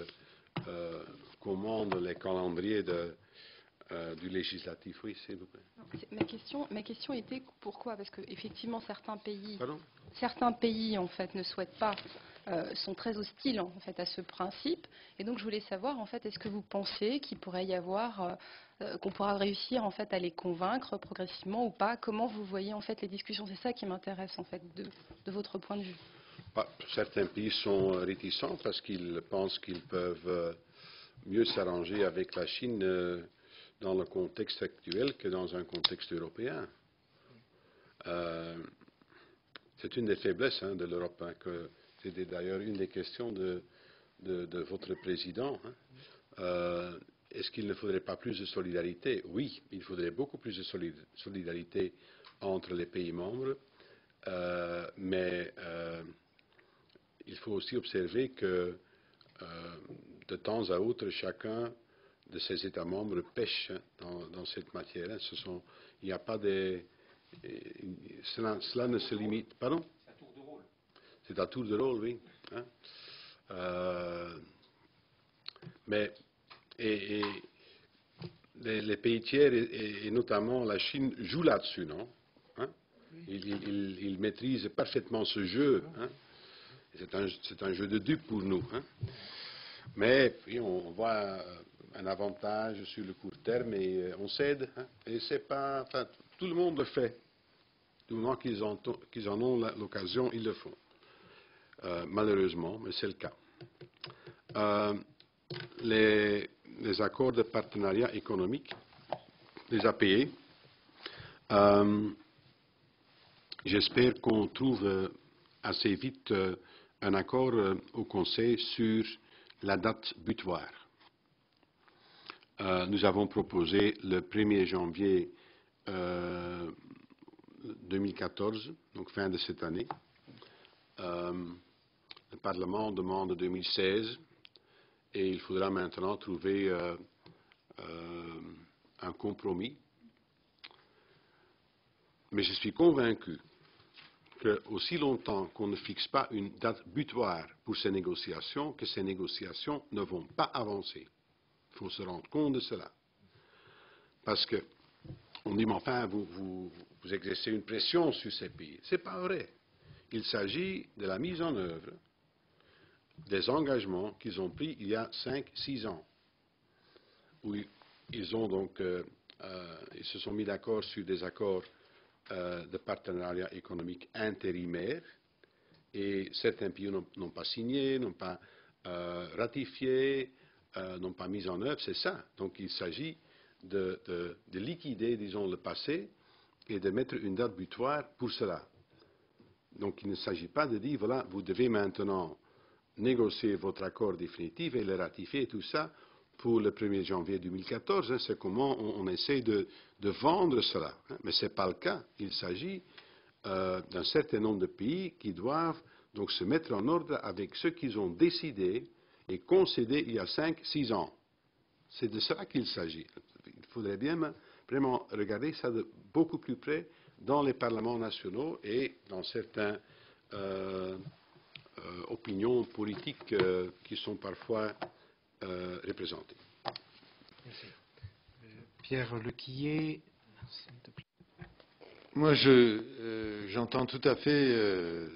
[SPEAKER 2] commande les calendriers du législatif. Oui, s'il vous plaît.
[SPEAKER 5] Ma question était pourquoi? Parce qu'effectivement, certains pays en fait ne souhaitent pas, sont très hostiles en fait à ce principe. Et donc, je voulais savoir en fait, est-ce que vous pensez qu'il pourrait y avoir, qu'on pourra réussir en fait à les convaincre progressivement ou pas? Comment vous voyez en fait les discussions? C'est ça qui m'intéresse en fait de votre point de vue.
[SPEAKER 2] Certains pays sont réticents parce qu'ils pensent qu'ils peuvent mieux s'arranger avec la Chine dans le contexte actuel que dans un contexte européen. C'est une des faiblesses de l'Europe, que c'était d'ailleurs une des questions de votre président. Est-ce qu'il ne faudrait pas plus de solidarité? Oui, il faudrait beaucoup plus de solidarité entre les pays membres, mais il faut aussi observer que de temps à autre, chacun de ces États membres pêche dans cette matière. Il n'y a pas cela ne se limite. Pardon? C'est un tour de rôle. C'est un tour de rôle, oui. Mais les pays tiers et notamment la Chine jouent là-dessus, non? Ils maîtrisent parfaitement ce jeu. C'est un jeu de dupes pour nous. Mais puis on voit un avantage sur le court terme et on cède. Et c'est pas, enfin, tout le monde le fait. Du moment qu'ils en ont l'occasion, ils le font. Malheureusement, mais c'est le cas. Les accords de partenariat économique, les APE, j'espère qu'on trouve assez vite un accord au Conseil sur la date butoir. Nous avons proposé le 1er janvier 2014, donc fin de cette année. Le Parlement demande 2016 et il faudra maintenant trouver un compromis. Mais je suis convaincu qu'aussi longtemps qu'on ne fixe pas une date butoir pour ces négociations, que ces négociations ne vont pas avancer. Il faut se rendre compte de cela. Parce que on dit, mais enfin, vous exercez une pression sur ces pays. Ce n'est pas vrai. Il s'agit de la mise en œuvre des engagements qu'ils ont pris il y a 5-6 ans. où ils se sont mis d'accord sur des accords de partenariat économique intérimaire, et certains pays n'ont pas signé, n'ont pas ratifié, n'ont pas mis en œuvre. C'est ça. Donc il s'agit de liquider, disons, le passé et de mettre une date butoir pour cela. Donc il ne s'agit pas de dire, voilà, vous devez maintenant négocier votre accord définitif et le ratifier et tout ça pour le 1er janvier 2014. Hein, c'est comment on essaie de vendre cela. Hein, mais ce n'est pas le cas. Il s'agit d'un certain nombre de pays qui doivent donc se mettre en ordre avec ce qu'ils ont décidé et concédé il y a 5-6 ans. C'est de cela qu'il s'agit. Il faudrait bien vraiment regarder ça de beaucoup plus près dans les parlements nationaux et dans certaines opinions politiques qui sont parfois représentées.
[SPEAKER 3] Merci. Pierre Lequillet, s'il te plaît.
[SPEAKER 6] Moi, j'entends tout à fait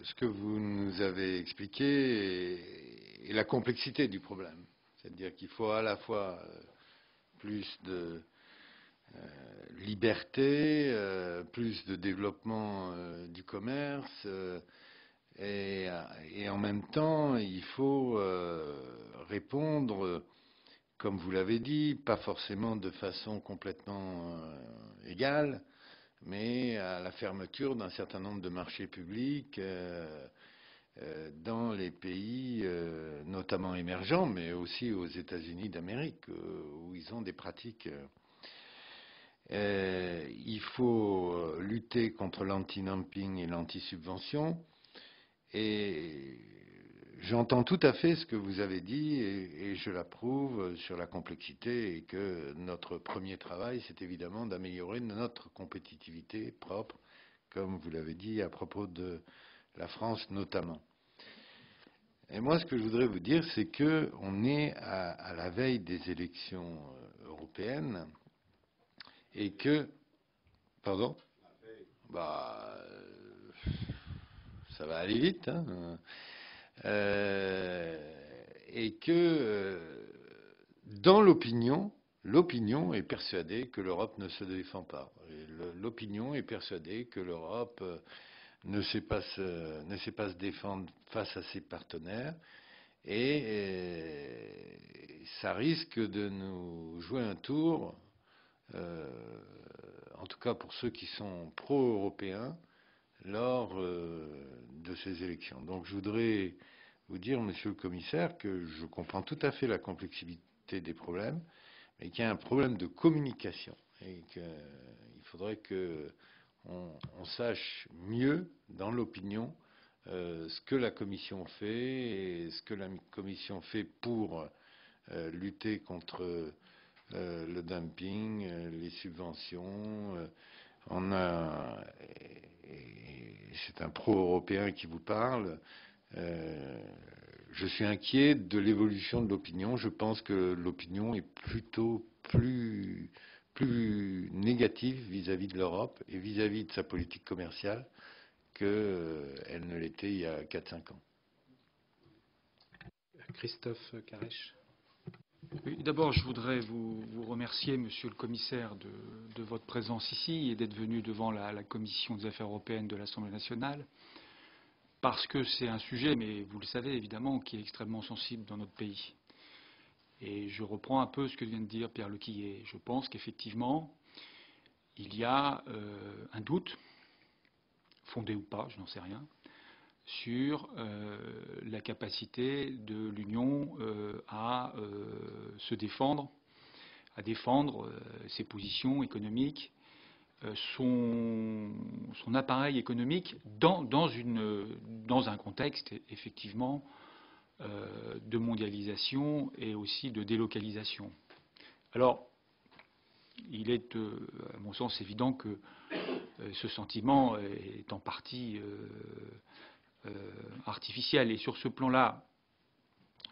[SPEAKER 6] ce que vous nous avez expliqué et la complexité du problème. C'est-à-dire qu'il faut à la fois plus de liberté, plus de développement du commerce, et en même temps, il faut répondre, comme vous l'avez dit, pas forcément de façon complètement égale, mais à la fermeture d'un certain nombre de marchés publics dans les pays, notamment émergents, mais aussi aux États-Unis d'Amérique, où ils ont des pratiques. Il faut lutter contre l'anti-dumping et l'anti-subvention. Et j'entends tout à fait ce que vous avez dit et je l'approuve sur la complexité, et que notre premier travail, c'est évidemment d'améliorer notre compétitivité propre, comme vous l'avez dit, à propos de la France notamment. Et moi, ce que je voudrais vous dire, c'est qu'on est à la veille des élections européennes et que... Pardon ? Ça va aller vite, hein, et que dans l'opinion est persuadée que l'Europe ne se défend pas. L'opinion est persuadée que l'Europe ne sait pas se défendre face à ses partenaires, et ça risque de nous jouer un tour, en tout cas pour ceux qui sont pro-européens, lors de ces élections. Donc je voudrais vous dire, monsieur le commissaire, que je comprends tout à fait la complexité des problèmes, mais qu'il y a un problème de communication et qu'il faudrait qu'on sache mieux dans l'opinion ce que la Commission fait et ce que la Commission fait pour lutter contre le dumping, les subventions. C'est un pro-européen qui vous parle. Je suis inquiet de l'évolution de l'opinion. Je pense que l'opinion est plutôt plus négative vis-à-vis de l'Europe et vis-à-vis de sa politique commerciale qu'elle ne l'était il y a 4-5 ans.
[SPEAKER 3] Christophe Carèche.
[SPEAKER 7] Oui, d'abord, je voudrais vous remercier, monsieur le commissaire, de votre présence ici et d'être venu devant la Commission des affaires européennes de l'Assemblée nationale, parce que c'est un sujet, mais vous le savez évidemment, qui est extrêmement sensible dans notre pays. Et je reprends un peu ce que vient de dire Pierre Lequillet. Je pense qu'effectivement, il y a un doute, fondé ou pas, je n'en sais rien, sur la capacité de l'Union à se défendre, à défendre ses positions économiques, son appareil économique dans un contexte effectivement de mondialisation et aussi de délocalisation. Alors, il est, à mon sens, évident que ce sentiment est en partie artificielle. Et sur ce plan-là,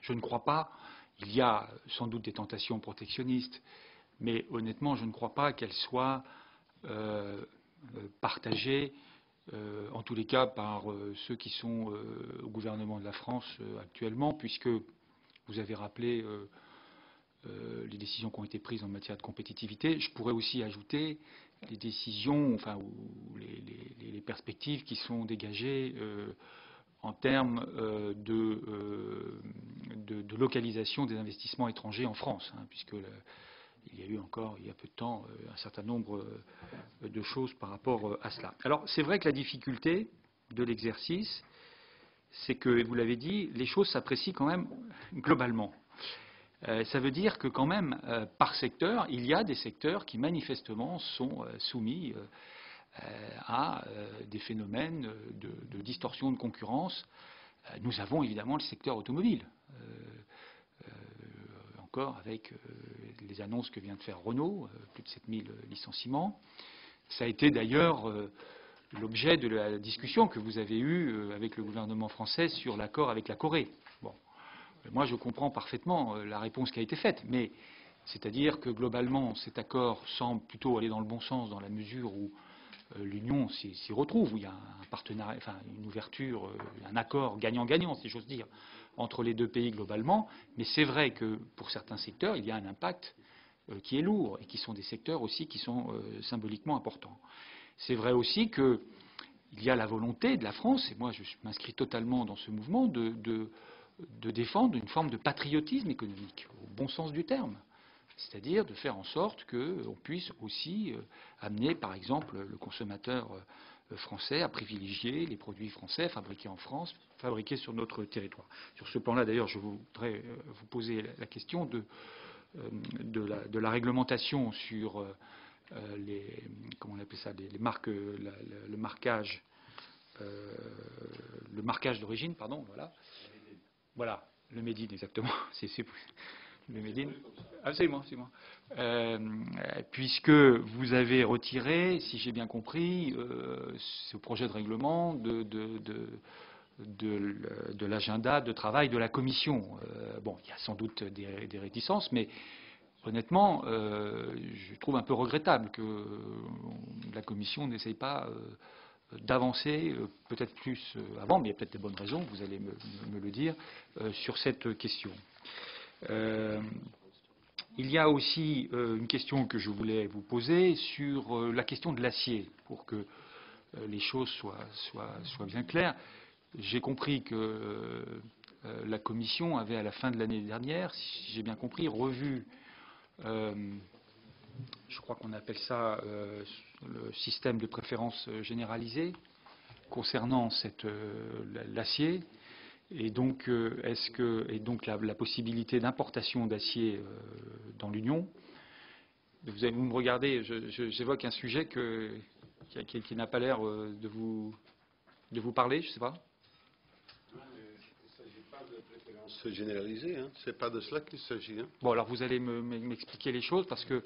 [SPEAKER 7] je ne crois pas. Il y a sans doute des tentations protectionnistes, mais honnêtement, je ne crois pas qu'elles soient partagées, en tous les cas, par ceux qui sont au gouvernement de la France actuellement, puisque vous avez rappelé les décisions qui ont été prises en matière de compétitivité. Je pourrais aussi ajouter les décisions, enfin, ou les perspectives qui sont dégagées en termes de localisation des investissements étrangers en France, hein, puisque il y a eu encore, il y a peu de temps, un certain nombre de choses par rapport à cela. Alors, c'est vrai que la difficulté de l'exercice, c'est que, vous l'avez dit, les choses s'apprécient quand même globalement. Ça veut dire que quand même, par secteur, il y a des secteurs qui manifestement sont soumis à des phénomènes de distorsion de concurrence. Nous avons évidemment le secteur automobile, encore avec les annonces que vient de faire Renault, plus de 7000 licenciements. Ça a été d'ailleurs l'objet de la discussion que vous avez eue avec le gouvernement français sur l'accord avec la Corée. Bon. Moi, je comprends parfaitement la réponse qui a été faite, mais c'est-à-dire que globalement, cet accord semble plutôt aller dans le bon sens dans la mesure où l'Union s'y retrouve, où il y a un partenariat, enfin une ouverture, un accord gagnant-gagnant, si j'ose dire, entre les deux pays globalement. Mais c'est vrai que pour certains secteurs, il y a un impact qui est lourd et qui sont des secteurs aussi qui sont symboliquement importants. C'est vrai aussi qu'il y a la volonté de la France, et moi je m'inscris totalement dans ce mouvement, de défendre une forme de patriotisme économique, au bon sens du terme. C'est-à-dire de faire en sorte qu'on puisse aussi amener, par exemple, le consommateur français à privilégier les produits français fabriqués en France, fabriqués sur notre territoire. Sur ce plan-là, d'ailleurs, je voudrais vous poser la question de la réglementation sur les, comment on appelle ça, les marques, le marquage d'origine, pardon, voilà. Voilà, le Made in, exactement. C'est le Made in. Absolument, absolument. Puisque vous avez retiré, si j'ai bien compris, ce projet de règlement de l'agenda de travail de la Commission. Bon, il y a sans doute des réticences, mais honnêtement, je trouve un peu regrettable que la Commission n'essaye pas d'avancer peut-être plus avant, mais il y a peut-être des bonnes raisons, vous allez me le dire, sur cette question. Il y a aussi une question que je voulais vous poser sur la question de l'acier, pour que les choses soient bien claires. J'ai compris que la Commission avait, à la fin de l'année dernière, si j'ai bien compris, revu, je crois qu'on appelle ça le système de préférence généralisé concernant l'acier, et donc la possibilité d'importation d'acier dans l'Union. Vous me regardez, j'évoque un sujet qui n'a pas l'air de vous parler, je ne sais pas.
[SPEAKER 2] Il ne s'agit pas de préférence généralisée, hein. Ce n'est pas de cela qu'il s'agit. Hein.
[SPEAKER 7] Bon, alors vous allez m'expliquer les choses, parce que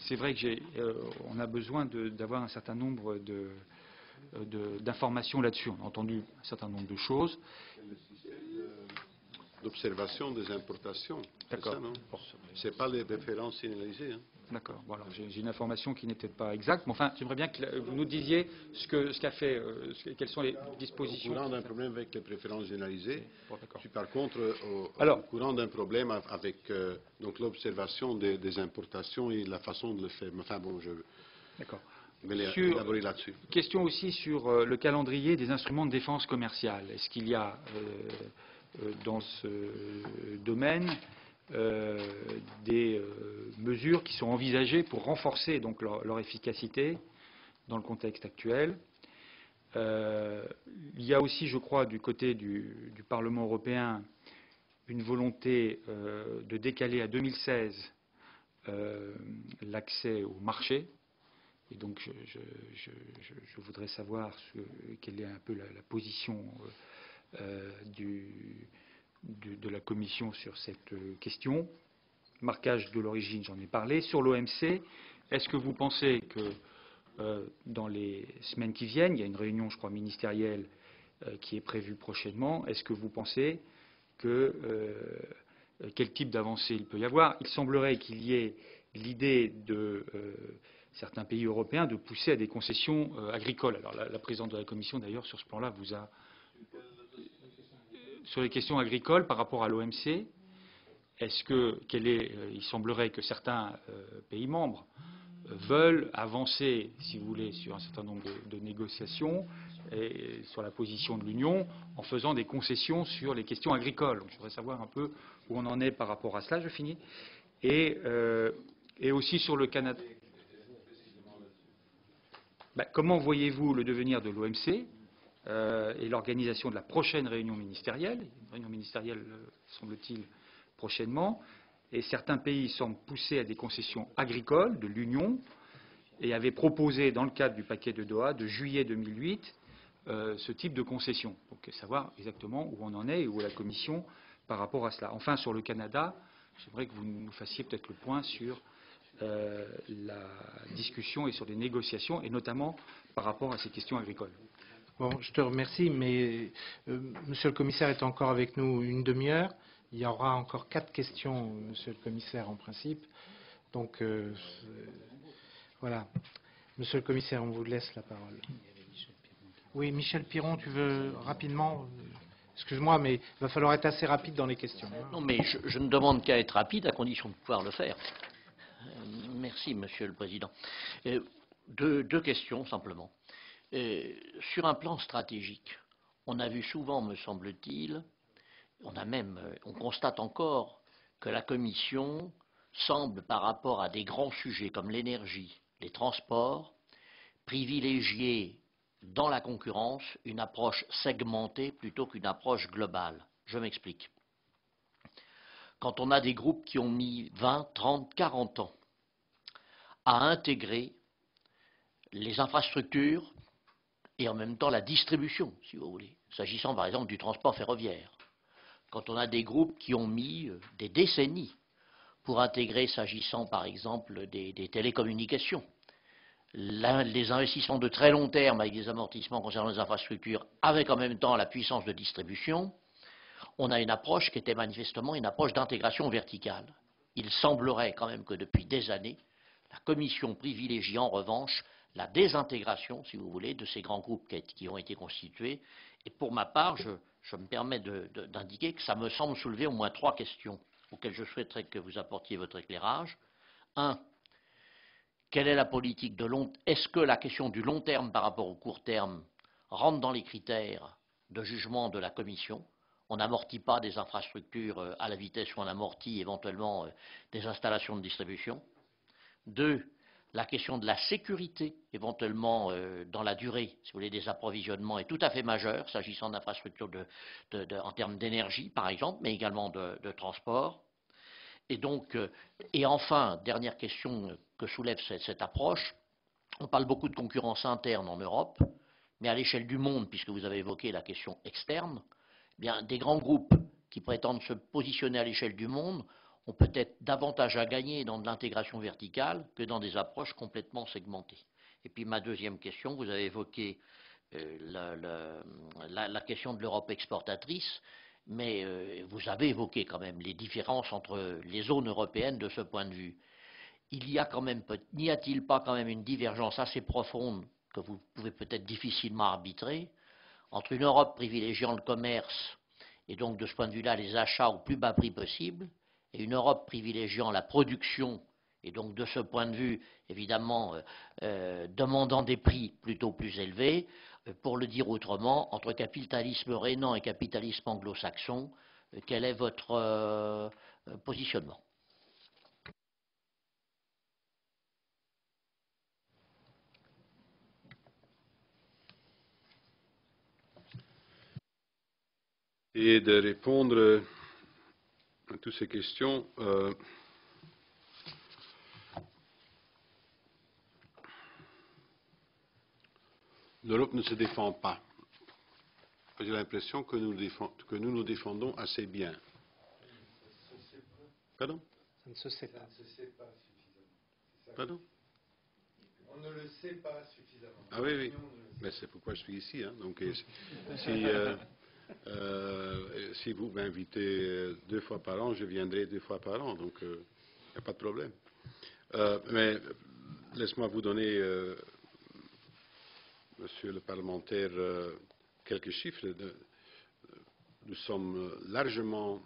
[SPEAKER 7] c'est vrai qu'on a besoin d'avoir un certain nombre d'informations là-dessus. On a entendu un certain nombre de choses.
[SPEAKER 2] Le système d'observation des importations.
[SPEAKER 7] D'accord.
[SPEAKER 2] C'est ça, non? Ce n'est pas les références signalisées. Hein.
[SPEAKER 7] D'accord. Bon, alors j'ai une information qui n'est peut-être pas exacte, mais enfin, j'aimerais bien que vous nous disiez ce qu'a fait, quelles sont les dispositions.
[SPEAKER 2] Au courant d'un problème avec les préférences généralisées,
[SPEAKER 7] bon,
[SPEAKER 2] je suis par contre au courant d'un problème avec donc l'observation des importations et la façon de le faire. Enfin bon, je vais élaborer là-dessus.
[SPEAKER 7] Question aussi sur le calendrier des instruments de défense commerciale. Est-ce qu'il y a dans ce domaine des mesures qui sont envisagées pour renforcer donc leur efficacité dans le contexte actuel? Il y a aussi, je crois, du côté du Parlement européen, une volonté de décaler à 2016 l'accès au marché. Et donc, je voudrais savoir quelle est un peu la position de la Commission sur cette question. Marquage de l'origine, j'en ai parlé. Sur l'OMC, est-ce que vous pensez que dans les semaines qui viennent, il y a une réunion, je crois, ministérielle qui est prévue prochainement, est-ce que vous pensez que quel type d'avancée il peut y avoir? Il semblerait qu'il y ait l'idée de certains pays européens de pousser à des concessions agricoles. Alors la présidente de la Commission, d'ailleurs, sur ce plan-là, vous a... Sur les questions agricoles par rapport à l'OMC, il semblerait que certains pays membres veulent avancer, si vous voulez, sur un certain nombre de négociations et sur la position de l'Union en faisant des concessions sur les questions agricoles. Donc, je voudrais savoir un peu où on en est par rapport à cela. Je finis. Et aussi sur le Canada. Comment voyez-vous le devenir de l'OMC et l'organisation de la prochaine réunion ministérielle, une réunion ministérielle, semble-t-il, prochainement, et certains pays semblent pousser à des concessions agricoles de l'Union et avaient proposé, dans le cadre du paquet de Doha de juillet 2008, ce type de concession. Donc, savoir exactement où on en est et où est la Commission par rapport à cela. Enfin, sur le Canada, j'aimerais que vous nous fassiez peut-être le point sur la discussion et sur les négociations, et notamment par rapport à ces questions agricoles.
[SPEAKER 3] Bon, je te remercie, mais Monsieur le Commissaire est encore avec nous une demi-heure. Il y aura encore 4 questions, Monsieur le Commissaire, en principe. Donc, voilà. Monsieur le Commissaire, on vous laisse la parole. Oui, Michel Piron, tu veux rapidement excuse-moi, mais il va falloir être assez rapide dans les questions.
[SPEAKER 8] Non, mais je ne demande qu'à être rapide, à condition de pouvoir le faire. Merci, Monsieur le Président. Deux questions, simplement. Sur un plan stratégique, on a vu souvent, me semble-t-il, on constate encore que la Commission semble, par rapport à des grands sujets comme l'énergie, les transports, privilégier dans la concurrence une approche segmentée plutôt qu'une approche globale. Je m'explique. Quand on a des groupes qui ont mis 20, 30, 40 ans à intégrer les infrastructures et en même temps la distribution, si vous voulez, s'agissant par exemple du transport ferroviaire. Quand on a des groupes qui ont mis des décennies pour intégrer, s'agissant par exemple des télécommunications, les investissements de très long terme avec des amortissements concernant les infrastructures, avec en même temps la puissance de distribution, on a une approche qui était manifestement une approche d'intégration verticale. Il semblerait quand même que depuis des années, la Commission privilégie en revanche la désintégration, si vous voulez, de ces grands groupes qui ont été constitués. Et pour ma part, je me permets d'indiquer que ça me semble soulever au moins 3 questions auxquelles je souhaiterais que vous apportiez votre éclairage. 1. Quelle est la politique de long terme? Est-ce que la question du long terme par rapport au court terme rentre dans les critères de jugement de la Commission? On n'amortit pas des infrastructures à la vitesse où on amortit éventuellement des installations de distribution. 2. La question de la sécurité, éventuellement dans la durée, si vous voulez, des approvisionnements est tout à fait majeure, s'agissant d'infrastructures en termes d'énergie, par exemple, mais également de transport. Et donc, et enfin, dernière question que soulève cette approche, on parle beaucoup de concurrence interne en Europe, mais à l'échelle du monde, puisque vous avez évoqué la question externe, eh bien, des grands groupes qui prétendent se positionner à l'échelle du monde ont peut-être davantage à gagner dans de l'intégration verticale que dans des approches complètement segmentées. Et puis ma deuxième question, vous avez évoqué la question de l'Europe exportatrice, mais vous avez évoqué quand même les différences entre les zones européennes de ce point de vue. N'y a-t-il pas quand même une divergence assez profonde que vous pouvez peut-être difficilement arbitrer entre une Europe privilégiant le commerce et donc de ce point de vue-là les achats au plus bas prix possible et une Europe privilégiant la production et donc de ce point de vue évidemment demandant des prix plutôt plus élevés, pour le dire autrement, entre capitalisme rhénan et capitalisme anglo-saxon, quel est votre positionnement?
[SPEAKER 2] Et de répondre à toutes ces questions. L'Europe ne se défend pas. J'ai l'impression que nous nous défendons assez bien. Pardon?
[SPEAKER 3] Ça ne se sait pas.
[SPEAKER 2] Pardon?
[SPEAKER 6] On ne le sait pas suffisamment.
[SPEAKER 2] Ah oui, oui. Mais c'est pourquoi je suis ici. Hein. Donc, si vous m'invitez 2 fois par an, je viendrai 2 fois par an. Donc, il n'y a pas de problème. Mais laisse-moi vous donner, monsieur le parlementaire, quelques chiffres. Nous sommes largement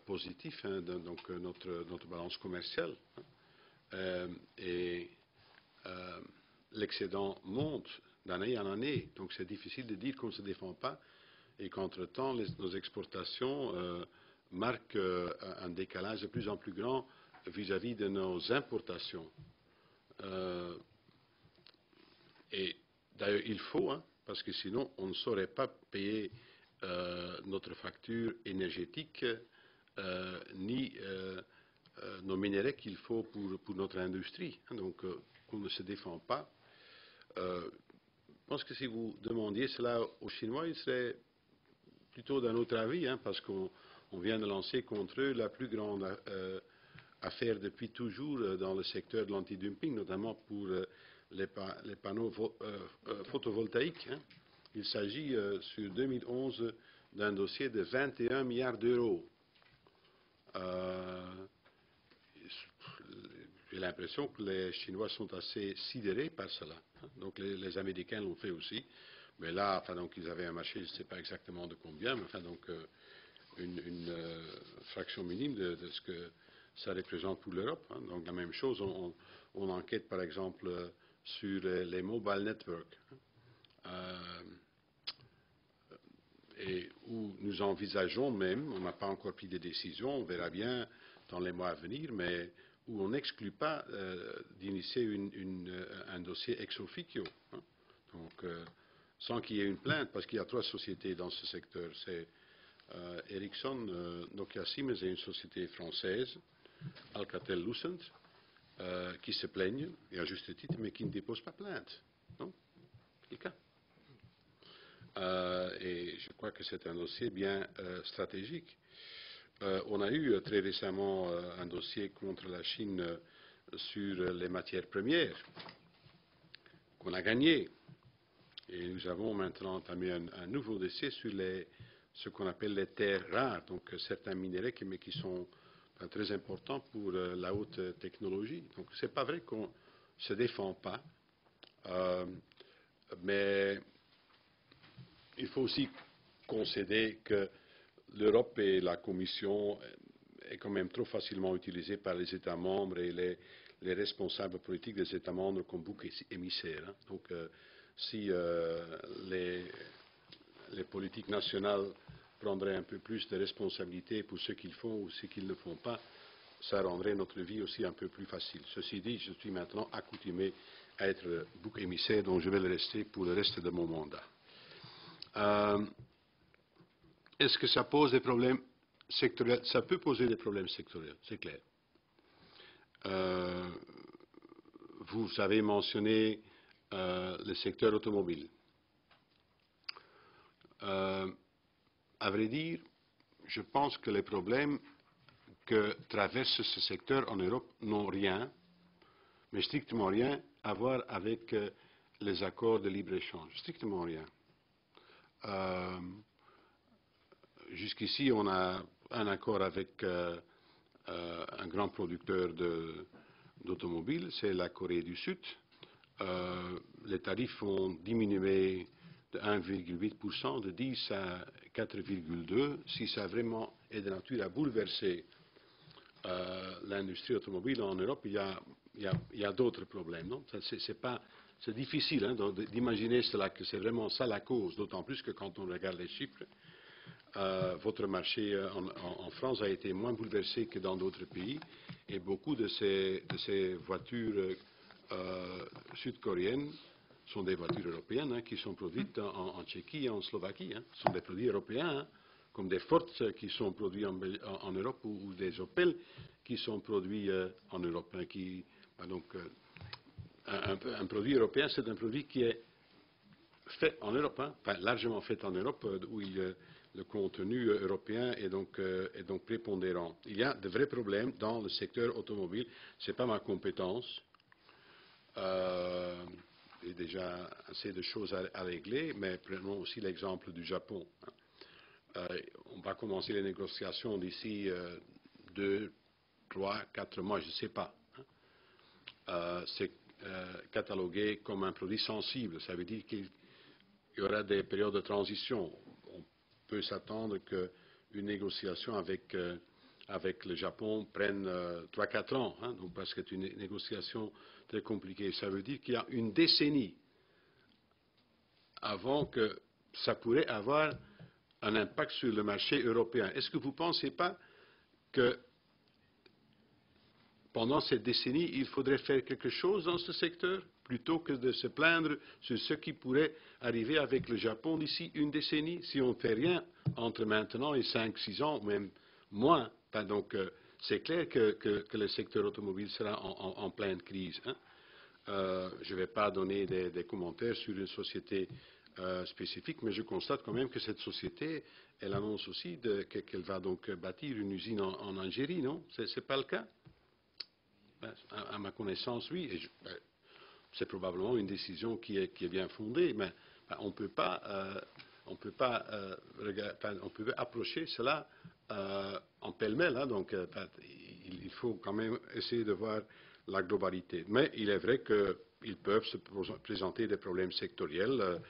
[SPEAKER 2] positif, hein, donc notre balance commerciale. Et l'excédent monte d'année en année, donc c'est difficile de dire qu'on ne se défend pas et qu'entre-temps, nos exportations marquent un décalage de plus en plus grand vis-à-vis de nos importations. Et d'ailleurs, il faut, hein, parce que sinon, on ne saurait pas payer notre facture énergétique ni nos minéraux qu'il faut pour notre industrie. Hein, donc, on ne se défend pas. Je pense que si vous demandiez cela aux Chinois, ils seraient plutôt d'un autre avis, hein, parce qu'on vient de lancer contre eux la plus grande affaire depuis toujours dans le secteur de l'antidumping, notamment pour les panneaux photovoltaïques. Hein. Il s'agit sur 2011 d'un dossier de 21 milliards d'euros. J'ai l'impression que les Chinois sont assez sidérés par cela. Hein. Donc les Américains l'ont fait aussi. Mais là, enfin, donc, ils avaient un marché, je ne sais pas exactement de combien, mais enfin, donc, une fraction minime de ce que ça représente pour l'Europe. Hein. Donc la même chose, on enquête par exemple sur les mobile networks. Hein. Et où nous envisageons même, on n'a pas encore pris de décision, on verra bien dans les mois à venir, mais où on n'exclut pas d'initier un dossier ex officio. Hein. Donc, sans qu'il y ait une plainte, parce qu'il y a 3 sociétés dans ce secteur. C'est Ericsson, Nokia Siemens et une société française, Alcatel-Lucent, qui se plaignent, et à juste titre, mais qui ne déposent pas plainte. Non, c'est le cas. Et je crois que c'est un dossier bien stratégique. On a eu très récemment un dossier contre la Chine sur les matières premières qu'on a gagné. Et nous avons maintenant entamé un nouveau dossier sur ce qu'on appelle les terres rares, donc certains minéraux qui sont très importants pour la haute technologie. Donc ce n'est pas vrai qu'on ne se défend pas, mais il faut aussi concéder que l'Europe et la Commission est quand même trop facilement utilisée par les États membres et les responsables politiques des États membres comme bouc émissaire. Hein. Donc si les politiques nationales prendraient un peu plus de responsabilité pour ce qu'ils font ou ce qu'ils ne font pas, ça rendrait notre vie aussi un peu plus facile. Ceci dit, je suis maintenant accoutumé à être bouc émissaire, donc je vais le rester pour le reste de mon mandat. Est-ce que ça pose des problèmes sectoriels? Ça peut poser des problèmes sectoriels, c'est clair. Vous avez mentionné le secteur automobile. À vrai dire, je pense que les problèmes que traverse ce secteur en Europe n'ont rien, mais strictement rien, à voir avec les accords de libre-échange. Strictement rien. Jusqu'ici, on a un accord avec un grand producteur d'automobiles, c'est la Corée du Sud. Les tarifs ont diminué de 1,8%, de 10 à 4,2%. Si ça vraiment est de nature à bouleverser l'industrie automobile en Europe, il y a d'autres problèmes. Non, c'est difficile hein, d'imaginer cela, que c'est vraiment ça la cause, d'autant plus que quand on regarde les chiffres, votre marché en France a été moins bouleversé que dans d'autres pays, et beaucoup de ces voitures sud-coréennes sont des voitures européennes hein, qui sont produites en Tchéquie et en Slovaquie. Hein. Ce sont des produits européens, hein, comme des Ford qui sont produits en Europe ou des Opel qui sont produits en Europe. Hein, donc, un produit européen, c'est un produit qui est fait en Europe, hein, enfin, largement fait en Europe, où le contenu européen est donc prépondérant. Il y a de vrais problèmes dans le secteur automobile. Ce n'est pas ma compétence. Il y a déjà assez de choses à régler, mais prenons aussi l'exemple du Japon. On va commencer les négociations d'ici 2, 3, 4 mois, je ne sais pas. Hein. C'est catalogué comme un produit sensible. Ça veut dire qu'il y aura des périodes de transition. On peut s'attendre qu'une négociation avec avec le Japon prennent 3-4 ans, hein, donc parce que c'est une négociation très compliquée. Ça veut dire qu'il y a une décennie avant que ça pourrait avoir un impact sur le marché européen. Est-ce que vous ne pensez pas que pendant cette décennie, il faudrait faire quelque chose dans ce secteur, plutôt que de se plaindre sur ce qui pourrait arriver avec le Japon d'ici une décennie, si on ne fait rien entre maintenant et 5-6 ans, même moins. Donc, c'est clair que le secteur automobile sera en pleine crise. Hein. Je ne vais pas donner des commentaires sur une société spécifique, mais je constate quand même que cette société, elle annonce aussi qu'elle va donc bâtir une usine en Algérie, non? C'est pas le cas? À ma connaissance, oui. Et c'est probablement une décision qui est bien fondée, mais on peut pas approcher cela en pêle-mêle. Hein, donc, il faut quand même essayer de voir la globalité. Mais il est vrai qu'ils peuvent se présenter des problèmes sectoriels.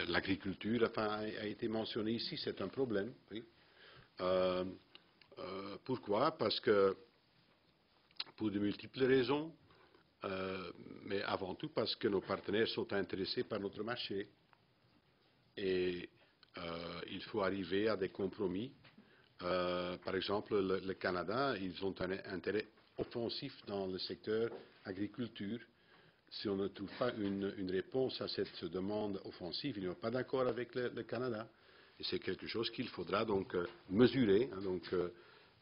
[SPEAKER 2] L'agriculture a été mentionnée ici, c'est un problème. Oui. Pourquoi? Parce que pour de multiples raisons, mais avant tout parce que nos partenaires sont intéressés par notre marché. Et il faut arriver à des compromis. Par exemple, le Canada, ils ont un intérêt offensif dans le secteur agriculture. Si on ne trouve pas une réponse à cette demande offensive, ils ne sont pas d'accord avec le Canada. Et c'est quelque chose qu'il faudra donc mesurer. Hein, donc,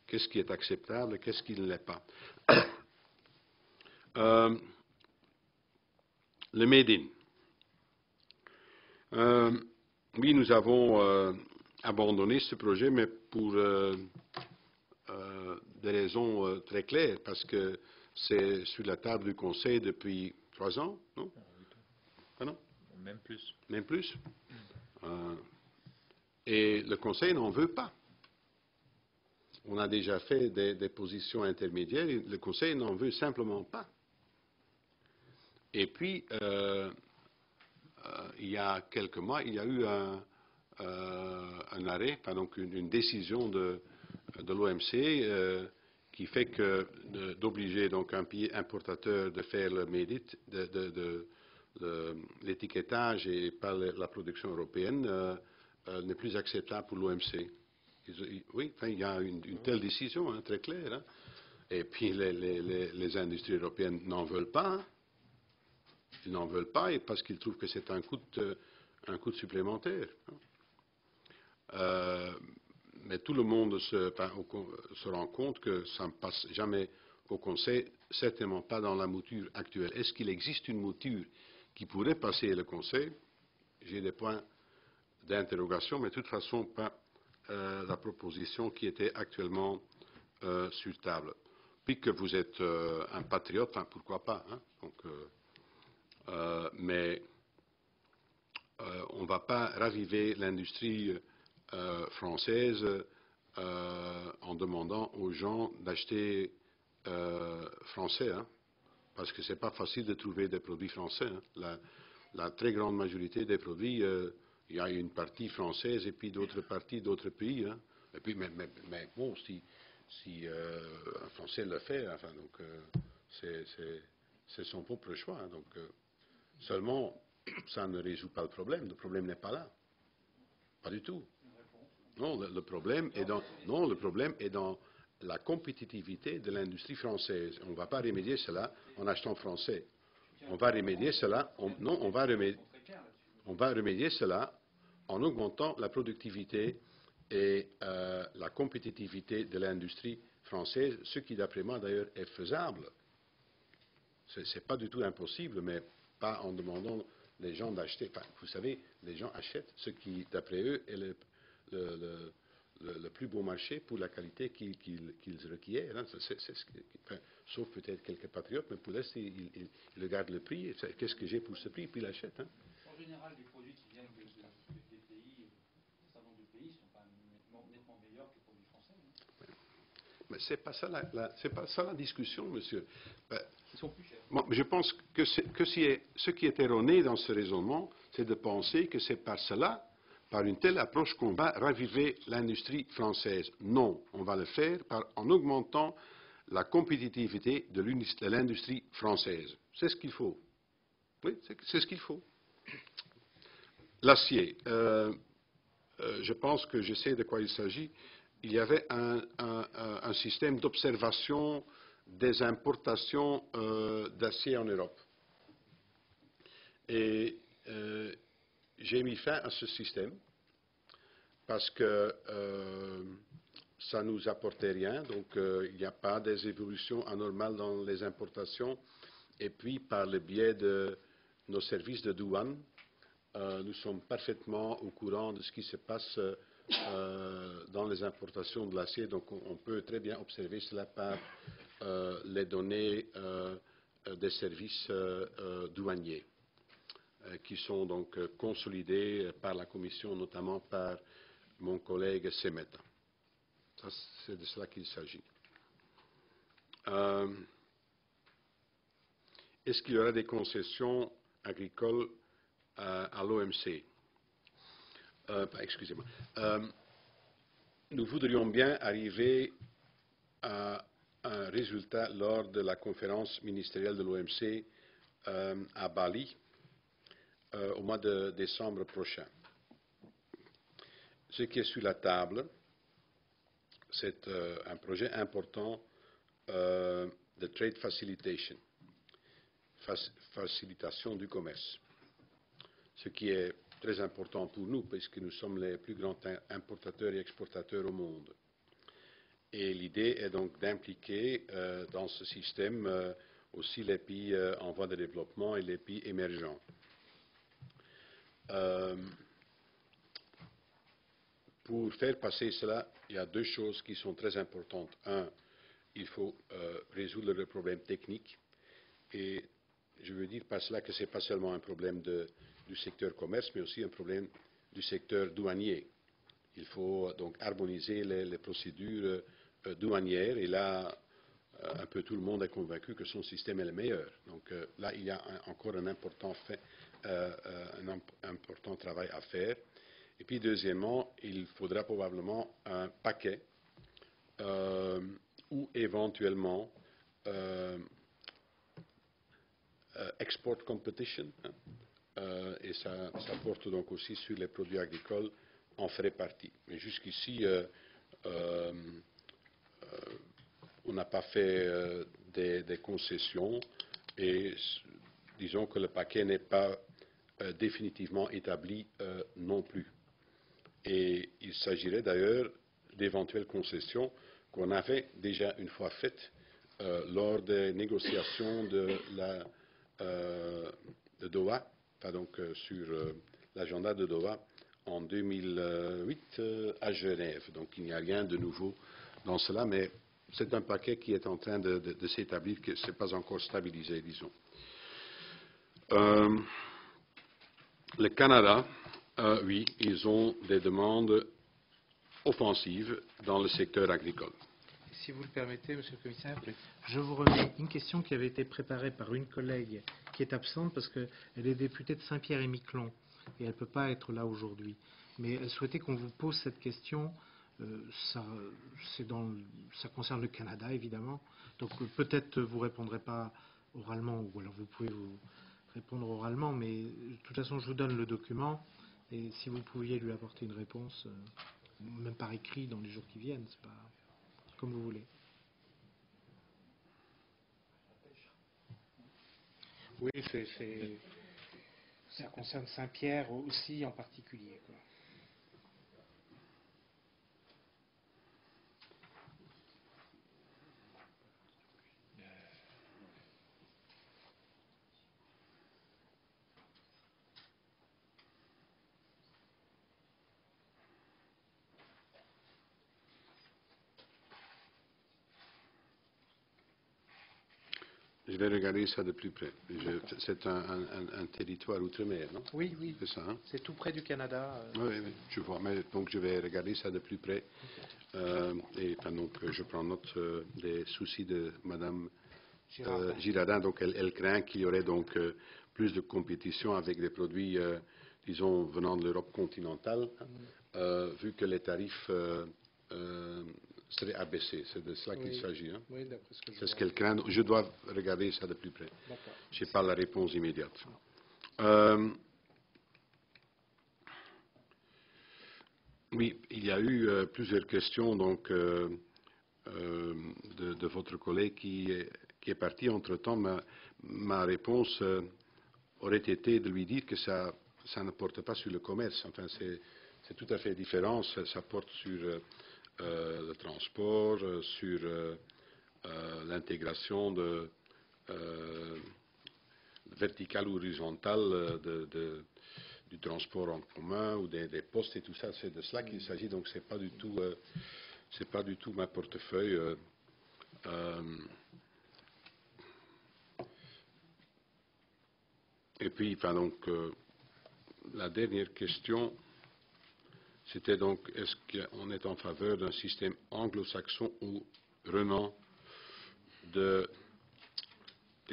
[SPEAKER 2] qu'est-ce qui est acceptable, qu'est-ce qui ne l'est pas. Le Made in. Oui, nous avons abandonné ce projet, mais pour des raisons très claires, parce que c'est sur la table du Conseil depuis 3 ans, non? Ah non?
[SPEAKER 9] Même plus.
[SPEAKER 2] Même plus. Et le Conseil n'en veut pas. On a déjà fait des positions intermédiaires, et le Conseil n'en veut simplement pas. Et puis, il y a quelques mois, il y a eu un arrêt, donc une décision de l'OMC qui fait que d'obliger donc un pays importateur de faire le médit, l'étiquetage et pas la production européenne n'est plus acceptable pour l'OMC. Oui, il y a une telle décision, hein, très claire. Hein. Et puis les industries européennes n'en veulent pas. Hein. Ils n'en veulent pas et parce qu'ils trouvent que c'est un coût supplémentaire. Mais tout le monde se rend compte que ça ne passe jamais au Conseil, certainement pas dans la mouture actuelle. Est-ce qu'il existe une mouture qui pourrait passer le Conseil? J'ai des points d'interrogation, mais de toute façon pas la proposition qui était actuellement sur table. Puis que vous êtes un patriote, hein, pourquoi pas, hein, donc, mais on ne va pas raviver l'industrie française en demandant aux gens d'acheter français, hein, parce que ce n'est pas facile de trouver des produits français. Hein. La très grande majorité des produits, il y a une partie française et puis d'autres parties d'autres pays. Hein. Et puis, mais bon, si un Français le fait, enfin, donc c'est son propre choix. Hein, donc, seulement, ça ne résout pas le problème. Le problème n'est pas là. Pas du tout. Non, le problème est dans la compétitivité de l'industrie française. On ne va pas remédier cela en achetant français. On va remédier cela, on va remédier cela en augmentant la productivité et la compétitivité de l'industrie française, ce qui, d'après moi, d'ailleurs, est faisable. Ce n'est pas du tout impossible, mais pas en demandant les gens d'acheter. Enfin, vous savez, les gens achètent ce qui, d'après eux, est le plus beau marché pour la qualité qu'ils requièrent. Hein. Sauf peut-être quelques patriotes, mais pour l'instant, ils regardent le prix. Qu'est-ce que j'ai pour ce prix, puis ils l'achètent. Hein.
[SPEAKER 7] En général, les produits qui viennent des pays, un certain nombre de pays, ne sont pas nettement meilleurs que les produits français. Hein.
[SPEAKER 2] Mais ce n'est pas ça la discussion, monsieur.
[SPEAKER 7] Ils sont plus chers.
[SPEAKER 2] Bon, je pense que ce qui est erroné dans ce raisonnement, c'est de penser que c'est par cela par une telle approche qu'on va raviver l'industrie française. Non, on va le faire en augmentant la compétitivité de l'industrie française. C'est ce qu'il faut. Oui, c'est ce qu'il faut. L'acier. Je pense que je sais de quoi il s'agit. Il y avait un système d'observation des importations d'acier en Europe. Et j'ai mis fin à ce système parce que ça ne nous apportait rien. Donc il n'y a pas des évolutions anormales dans les importations. Et puis par le biais de nos services de douane, nous sommes parfaitement au courant de ce qui se passe dans les importations de l'acier. Donc on peut très bien observer cela par les données des services douaniers qui sont donc consolidées par la Commission, notamment par mon collègue Semeta. C'est de cela qu'il s'agit. Est-ce qu'il y aura des concessions agricoles à l'OMC? Excusez-moi. Nous voudrions bien arriver à un résultat lors de la conférence ministérielle de l'OMC à Bali au mois de décembre prochain. Ce qui est sur la table, c'est un projet important de trade facilitation, facilitation du commerce, ce qui est très important pour nous, puisque nous sommes les plus grands importateurs et exportateurs au monde. Et l'idée est donc d'impliquer dans ce système aussi les pays en voie de développement et les pays émergents. Pour faire passer cela, il y a deux choses qui sont très importantes. Un, il faut résoudre le problème technique. Et je veux dire par cela que ce n'est pas seulement un problème du secteur commerce, mais aussi un problème du secteur douanier. Il faut donc harmoniser les procédures douanières. Et là, un peu tout le monde est convaincu que son système est le meilleur. Donc là, il y a encore un important travail à faire. Et puis, deuxièmement, il faudra probablement un paquet ou éventuellement export competition. Et ça porte donc aussi sur les produits agricoles en ferait partie. Mais jusqu'ici, on n'a pas fait des concessions et disons que le paquet n'est pas définitivement établi non plus. Et il s'agirait d'ailleurs d'éventuelles concessions qu'on avait déjà une fois faites lors des négociations de Doha, enfin donc sur l'agenda de Doha en 2008 à Genève. Donc il n'y a rien de nouveau dans cela, mais c'est un paquet qui est en train de s'établir, que ce n'est pas encore stabilisé, disons. Le Canada, oui, ils ont des demandes offensives dans le secteur agricole.
[SPEAKER 3] Si vous le permettez, Monsieur le Commissaire, je vous remets une question qui avait été préparée par une collègue qui est absente parce qu'elle est députée de Saint-Pierre-et-Miquelon et elle ne peut pas être là aujourd'hui. Mais elle souhaitait qu'on vous pose cette question. Ça concerne le Canada, évidemment. Donc peut-être vous ne répondrez pas oralement, ou alors vous pouvez vous répondre oralement, mais de toute façon, je vous donne le document. Et si vous pouviez lui apporter une réponse, même par écrit dans les jours qui viennent, c'est pas comme vous voulez. Oui, ça concerne Saint-Pierre aussi en particulier, quoi.
[SPEAKER 2] Je vais regarder ça de plus près. C'est un territoire outre-mer, non?
[SPEAKER 3] Oui, oui.
[SPEAKER 2] C'est ça, hein?
[SPEAKER 3] C'est tout près du Canada.
[SPEAKER 2] Oui, oui, je vois. Mais, donc je vais regarder ça de plus près. Et enfin, donc, je prends note des soucis de Madame Girardin. Donc elle craint qu'il y aurait donc plus de compétition avec des produits disons, venant de l'Europe continentale, vu que les tarifs seraient abaissés. C'est de cela qu'il s'agit. Hein.
[SPEAKER 3] Oui, d'après ce que je
[SPEAKER 2] C'est ce
[SPEAKER 3] vois.
[SPEAKER 2] qu'elle craint. Je dois regarder ça de plus près.
[SPEAKER 3] D'accord.
[SPEAKER 2] Je n'ai pas la réponse immédiate. Oui, il y a eu plusieurs questions donc, de votre collègue qui est parti entre-temps. Ma réponse aurait été de lui dire que ça ne porte pas sur le commerce. Enfin, c'est tout à fait différent. Ça porte sur le transport, sur l'intégration verticale ou horizontale du transport en commun ou des postes et tout ça. C'est de cela qu'il s'agit. Donc, c'est pas du tout ma portefeuille. Et puis, enfin, donc, la dernière question, c'était donc, est-ce qu'on est en faveur d'un système anglo-saxon ou renan de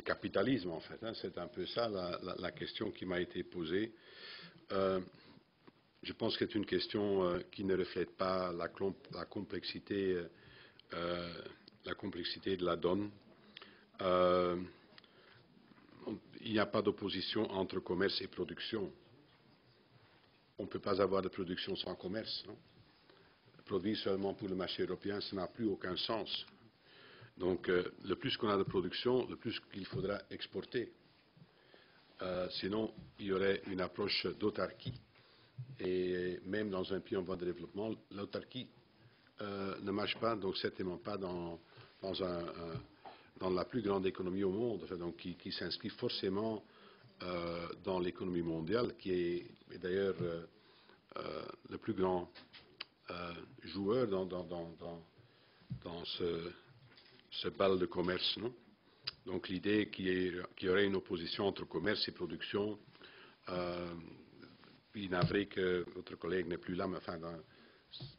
[SPEAKER 2] capitalisme, en fait. Hein, c'est un peu ça la question qui m'a été posée. Je pense que c'est une question qui ne reflète pas la complexité de la donne. Il n'y a pas d'opposition entre commerce et production. On ne peut pas avoir de production sans commerce. Non? Produire seulement pour le marché européen, ça n'a plus aucun sens. Donc, le plus qu'on a de production, le plus qu'il faudra exporter. Sinon, il y aurait une approche d'autarkie. Et même dans un pays en voie de développement, l'autarkie ne marche pas, donc certainement pas dans la plus grande économie au monde, enfin, donc qui s'inscrit forcément dans l'économie mondiale, qui est d'ailleurs le plus grand joueur dans ce bal de commerce. Non? Donc l'idée qu'il y aurait une opposition entre commerce et production, puis navré que votre collègue n'est plus là, mais enfin,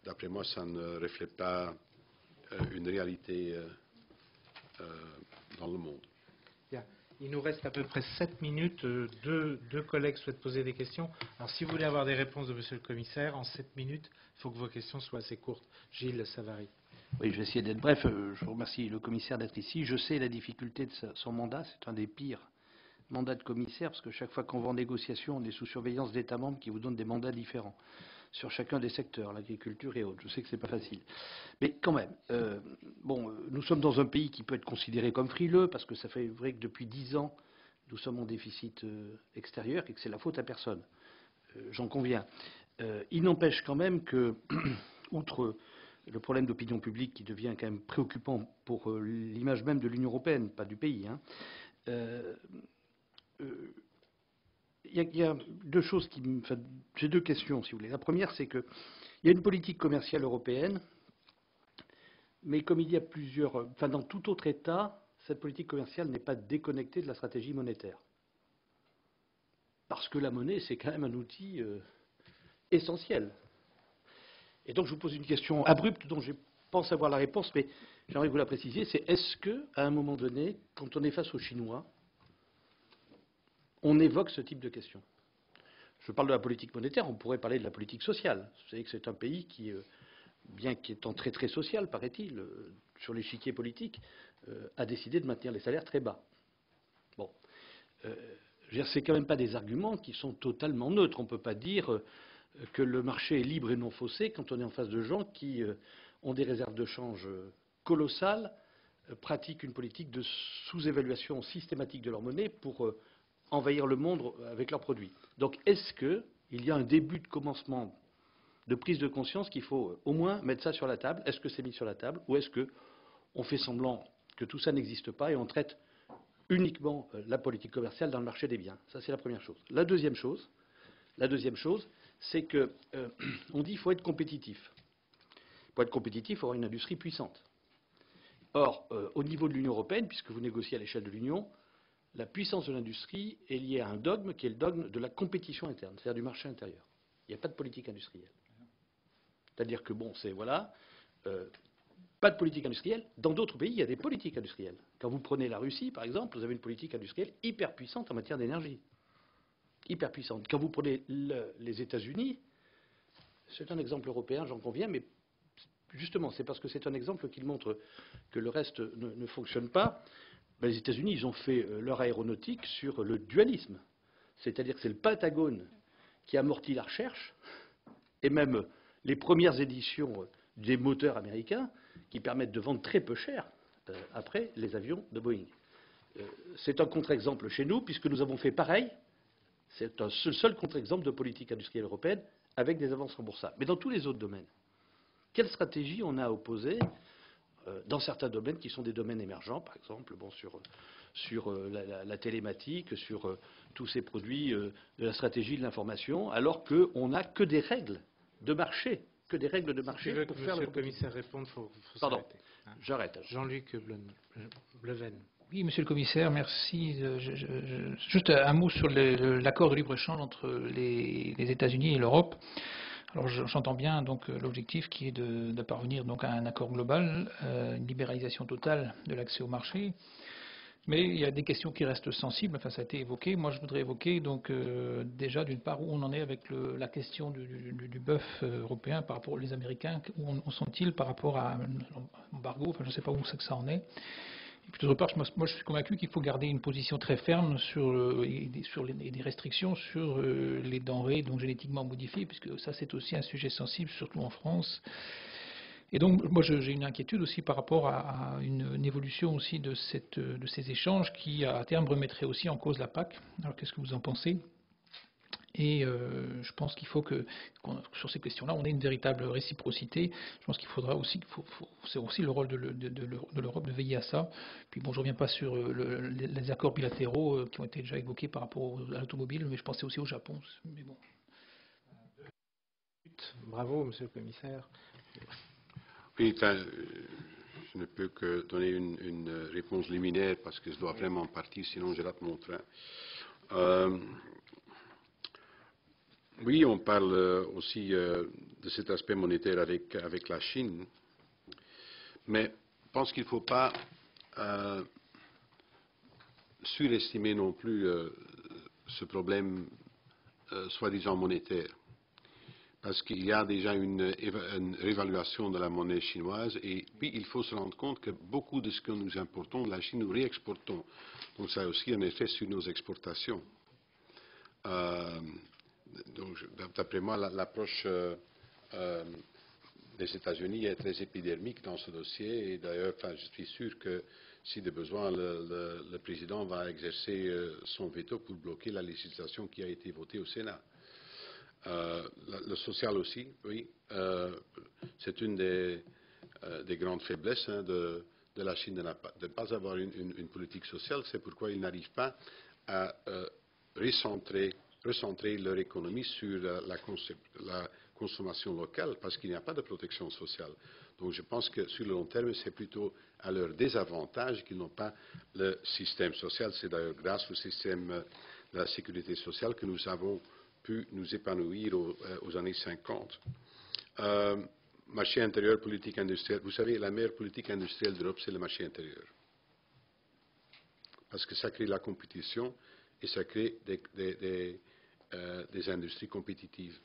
[SPEAKER 2] d'après moi, ça ne reflète pas une réalité dans le monde.
[SPEAKER 3] Bien. Il nous reste à peu près 7 minutes. Deux collègues souhaitent poser des questions. Alors, si vous voulez avoir des réponses de Monsieur le Commissaire, en 7 minutes, il faut que vos questions soient assez courtes. Gilles Savary.
[SPEAKER 9] Oui, je vais essayer d'être bref. Je vous remercie le commissaire d'être ici. Je sais la difficulté de son mandat. C'est un des pires mandats de commissaire, parce que chaque fois qu'on va en négociation, on est sous surveillance d'États membres qui vous donnent des mandats différents sur chacun des secteurs, l'agriculture et autres. Je sais que ce n'est pas facile. Mais quand même, nous sommes dans un pays qui peut être considéré comme frileux, parce que ça fait vrai que depuis 10 ans, nous sommes en déficit extérieur et que c'est la faute à personne. J'en conviens. Il n'empêche quand même que, outre le problème d'opinion publique qui devient quand même préoccupant pour l'image même de l'Union européenne, pas du pays, il y a deux choses j'ai deux questions, si vous voulez. La première, c'est qu'il y a une politique commerciale européenne, mais comme il y a dans tout autre État, cette politique commerciale n'est pas déconnectée de la stratégie monétaire. Parce que la monnaie, c'est quand même un outil essentiel. Et donc, je vous pose une question abrupte dont je pense avoir la réponse, mais j'aimerais que vous la précisiez. C'est est-ce qu'à un moment donné, quand on est face aux Chinois, on évoque ce type de questions? Je parle de la politique monétaire, on pourrait parler de la politique sociale. Vous savez que c'est un pays qui, bien qu'étant très très social, paraît-il, sur l'échiquier politique, a décidé de maintenir les salaires très bas. Bon. C'est quand même pas des arguments qui sont totalement neutres. On ne peut pas dire que le marché est libre et non faussé quand on est en face de gens qui ont des réserves de change colossales, pratiquent une politique de sous-évaluation systématique de leur monnaie pour envahir le monde avec leurs produits. Donc, est-ce qu'il y a un début de commencement de prise de conscience qu'il faut au moins mettre ça sur la table? Est-ce que c'est mis sur la table? Ou est-ce qu'on fait semblant que tout ça n'existe pas et on traite uniquement la politique commerciale dans le marché des biens? Ça, c'est la première chose. La deuxième chose, c'est qu'on dit qu'il faut être compétitif. Pour être compétitif, il faut avoir une industrie puissante. Or, au niveau de l'Union européenne, puisque vous négociez à l'échelle de l'Union, la puissance de l'industrie est liée à un dogme qui est le dogme de la compétition interne, c'est-à-dire du marché intérieur. Il n'y a pas de politique industrielle. C'est-à-dire que, pas de politique industrielle. Dans d'autres pays, il y a des politiques industrielles. Quand vous prenez la Russie, par exemple, vous avez une politique industrielle hyper puissante en matière d'énergie. hyper puissante. Quand vous prenez les États-Unis, c'est un exemple européen, j'en conviens, mais justement, c'est parce que c'est un exemple qui montre que le reste ne fonctionne pas. Ben, les États-Unis, ils ont fait leur aéronautique sur le dualisme. C'est-à-dire que c'est le Pentagone qui amortit la recherche, et même les premières éditions des moteurs américains qui permettent de vendre très peu cher après les avions de Boeing. C'est un contre-exemple chez nous, puisque nous avons fait pareil. C'est un seul contre-exemple de politique industrielle européenne avec des avances remboursables. Mais dans tous les autres domaines, quelle stratégie on a opposée dans certains domaines qui sont des domaines émergents, par exemple sur la télématique, sur tous ces produits de la stratégie de l'information, alors qu'on n'a que des règles de marché,
[SPEAKER 3] Si tu veux que Monsieur le Commissaire réponde, il faut
[SPEAKER 9] Pardon,
[SPEAKER 3] s'arrêter.
[SPEAKER 9] j'arrête.
[SPEAKER 3] Jean-Luc Bleven.
[SPEAKER 10] Oui, Monsieur le Commissaire, merci. Juste un mot sur l'accord de libre-échange entre les États-Unis et l'Europe. Alors j'entends bien donc l'objectif qui est de parvenir donc à un accord global, une libéralisation totale de l'accès au marché. Mais il y a des questions qui restent sensibles, enfin ça a été évoqué. Moi je voudrais évoquer donc déjà d'une part où on en est avec la question du bœuf européen par rapport aux Américains, où en sont-ils par rapport à l'embargo, enfin je ne sais pas où c'est que ça en est. Et puis d'autre part, moi je suis convaincu qu'il faut garder une position très ferme sur des restrictions sur les denrées donc génétiquement modifiées, puisque ça c'est aussi un sujet sensible, surtout en France. Et donc, moi, j'ai une inquiétude aussi par rapport à une évolution aussi de ces échanges qui, à terme, remettrait aussi en cause la PAC. Alors, qu'est-ce que vous en pensez ? Et je pense qu'il faut que, sur ces questions-là, on ait une véritable réciprocité. Je pense qu'il faudra aussi, c'est aussi le rôle de l'Europe de veiller à ça. Puis bon, je ne reviens pas sur les accords bilatéraux qui ont été déjà évoqués par rapport à l'automobile, mais je pensais aussi au Japon. Mais bon.
[SPEAKER 3] Bravo, Monsieur le Commissaire.
[SPEAKER 2] Oui, je ne peux que donner une réponse liminaire parce que je dois vraiment partir, sinon je rate mon train. Oui, on parle aussi de cet aspect monétaire avec la Chine, mais je pense qu'il ne faut pas surestimer non plus ce problème soi-disant monétaire. Parce qu'il y a déjà une réévaluation de la monnaie chinoise et puis il faut se rendre compte que beaucoup de ce que nous importons de la Chine, nous réexportons. Donc ça a aussi un effet sur nos exportations. Donc, d'après moi, l'approche des États-Unis est très épidermique dans ce dossier et d'ailleurs, je suis sûr que si de besoin, le président va exercer son veto pour bloquer la législation qui a été votée au Sénat. Le social aussi, oui. C'est une des grandes faiblesses de la Chine de ne pas avoir une politique sociale. C'est pourquoi ils n'arrivent pas à recentrer leur économie sur la consommation locale parce qu'il n'y a pas de protection sociale. Donc je pense que sur le long terme, c'est plutôt à leur désavantage qu'ils n'ont pas le système social. C'est d'ailleurs grâce au système de la sécurité sociale que nous avons pu nous épanouir aux années 50. Marché intérieur, politique industrielle. Vous savez, la meilleure politique industrielle d'Europe, c'est le marché intérieur. Parce que ça crée la compétition et ça crée des industries compétitives.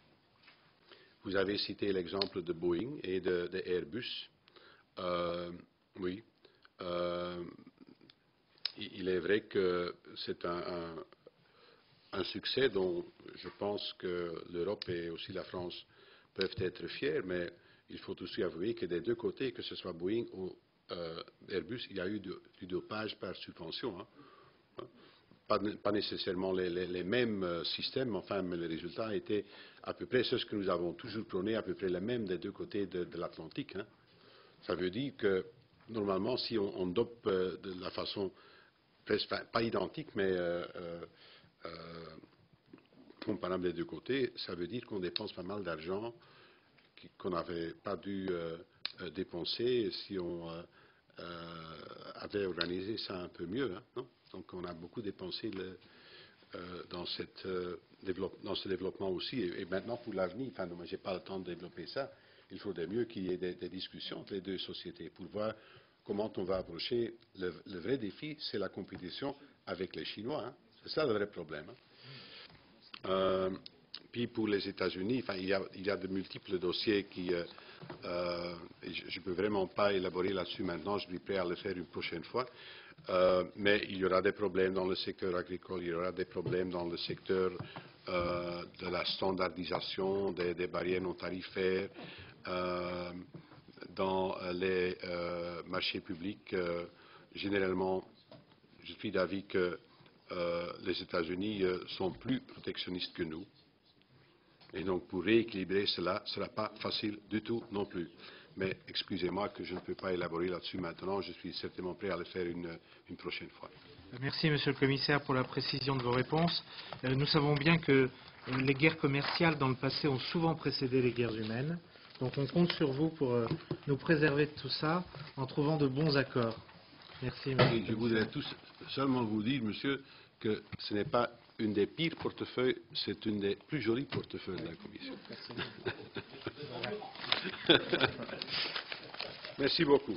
[SPEAKER 2] Vous avez cité l'exemple de Boeing et de Airbus. Oui. Il est vrai que c'est un succès dont je pense que l'Europe et aussi la France peuvent être fiers, mais il faut aussi avouer que des deux côtés, que ce soit Boeing ou Airbus, il y a eu du dopage par subvention. Pas nécessairement les mêmes systèmes, enfin, mais les résultats étaient à peu près, c'est ce que nous avons toujours prôné, à peu près les mêmes des deux côtés de l'Atlantique. Ça veut dire que, normalement, si on dope de la façon presque pas identique, mais comparable des deux côtés, ça veut dire qu'on dépense pas mal d'argent qu'on n'avait pas dû dépenser si on avait organisé ça un peu mieux. Non? Donc on a beaucoup dépensé dans ce développement aussi. Et maintenant, pour l'avenir, moi, je n'ai pas le temps de développer ça, il faudrait mieux qu'il y ait des discussions entre les deux sociétés pour voir comment on va approcher. Le vrai défi, c'est la compétition avec les Chinois. C'est ça le vrai problème. Puis pour les États-Unis, enfin, il y a de multiples dossiers qui... je ne peux vraiment pas élaborer là-dessus maintenant, je suis prêt à le faire une prochaine fois. Mais il y aura des problèmes dans le secteur agricole, il y aura des problèmes dans le secteur de la standardisation des barrières non tarifaires, dans les marchés publics. Généralement, je suis d'avis que les États-Unis sont plus protectionnistes que nous. Et donc, pour rééquilibrer cela, ce ne sera pas facile du tout non plus. Mais excusez-moi que je ne peux pas élaborer là-dessus maintenant. Je suis certainement prêt à le faire une prochaine fois.
[SPEAKER 3] Merci, Monsieur le Commissaire, pour la précision de vos réponses. Nous savons bien que les guerres commerciales dans le passé ont souvent précédé les guerres humaines. Donc, on compte sur vous pour nous préserver de tout ça en trouvant de bons accords. Merci, Monsieur.
[SPEAKER 2] Et je voudrais seulement vous dire, Monsieur, que ce n'est pas une des pires portefeuilles, c'est une des plus jolies portefeuilles de la Commission. Merci beaucoup.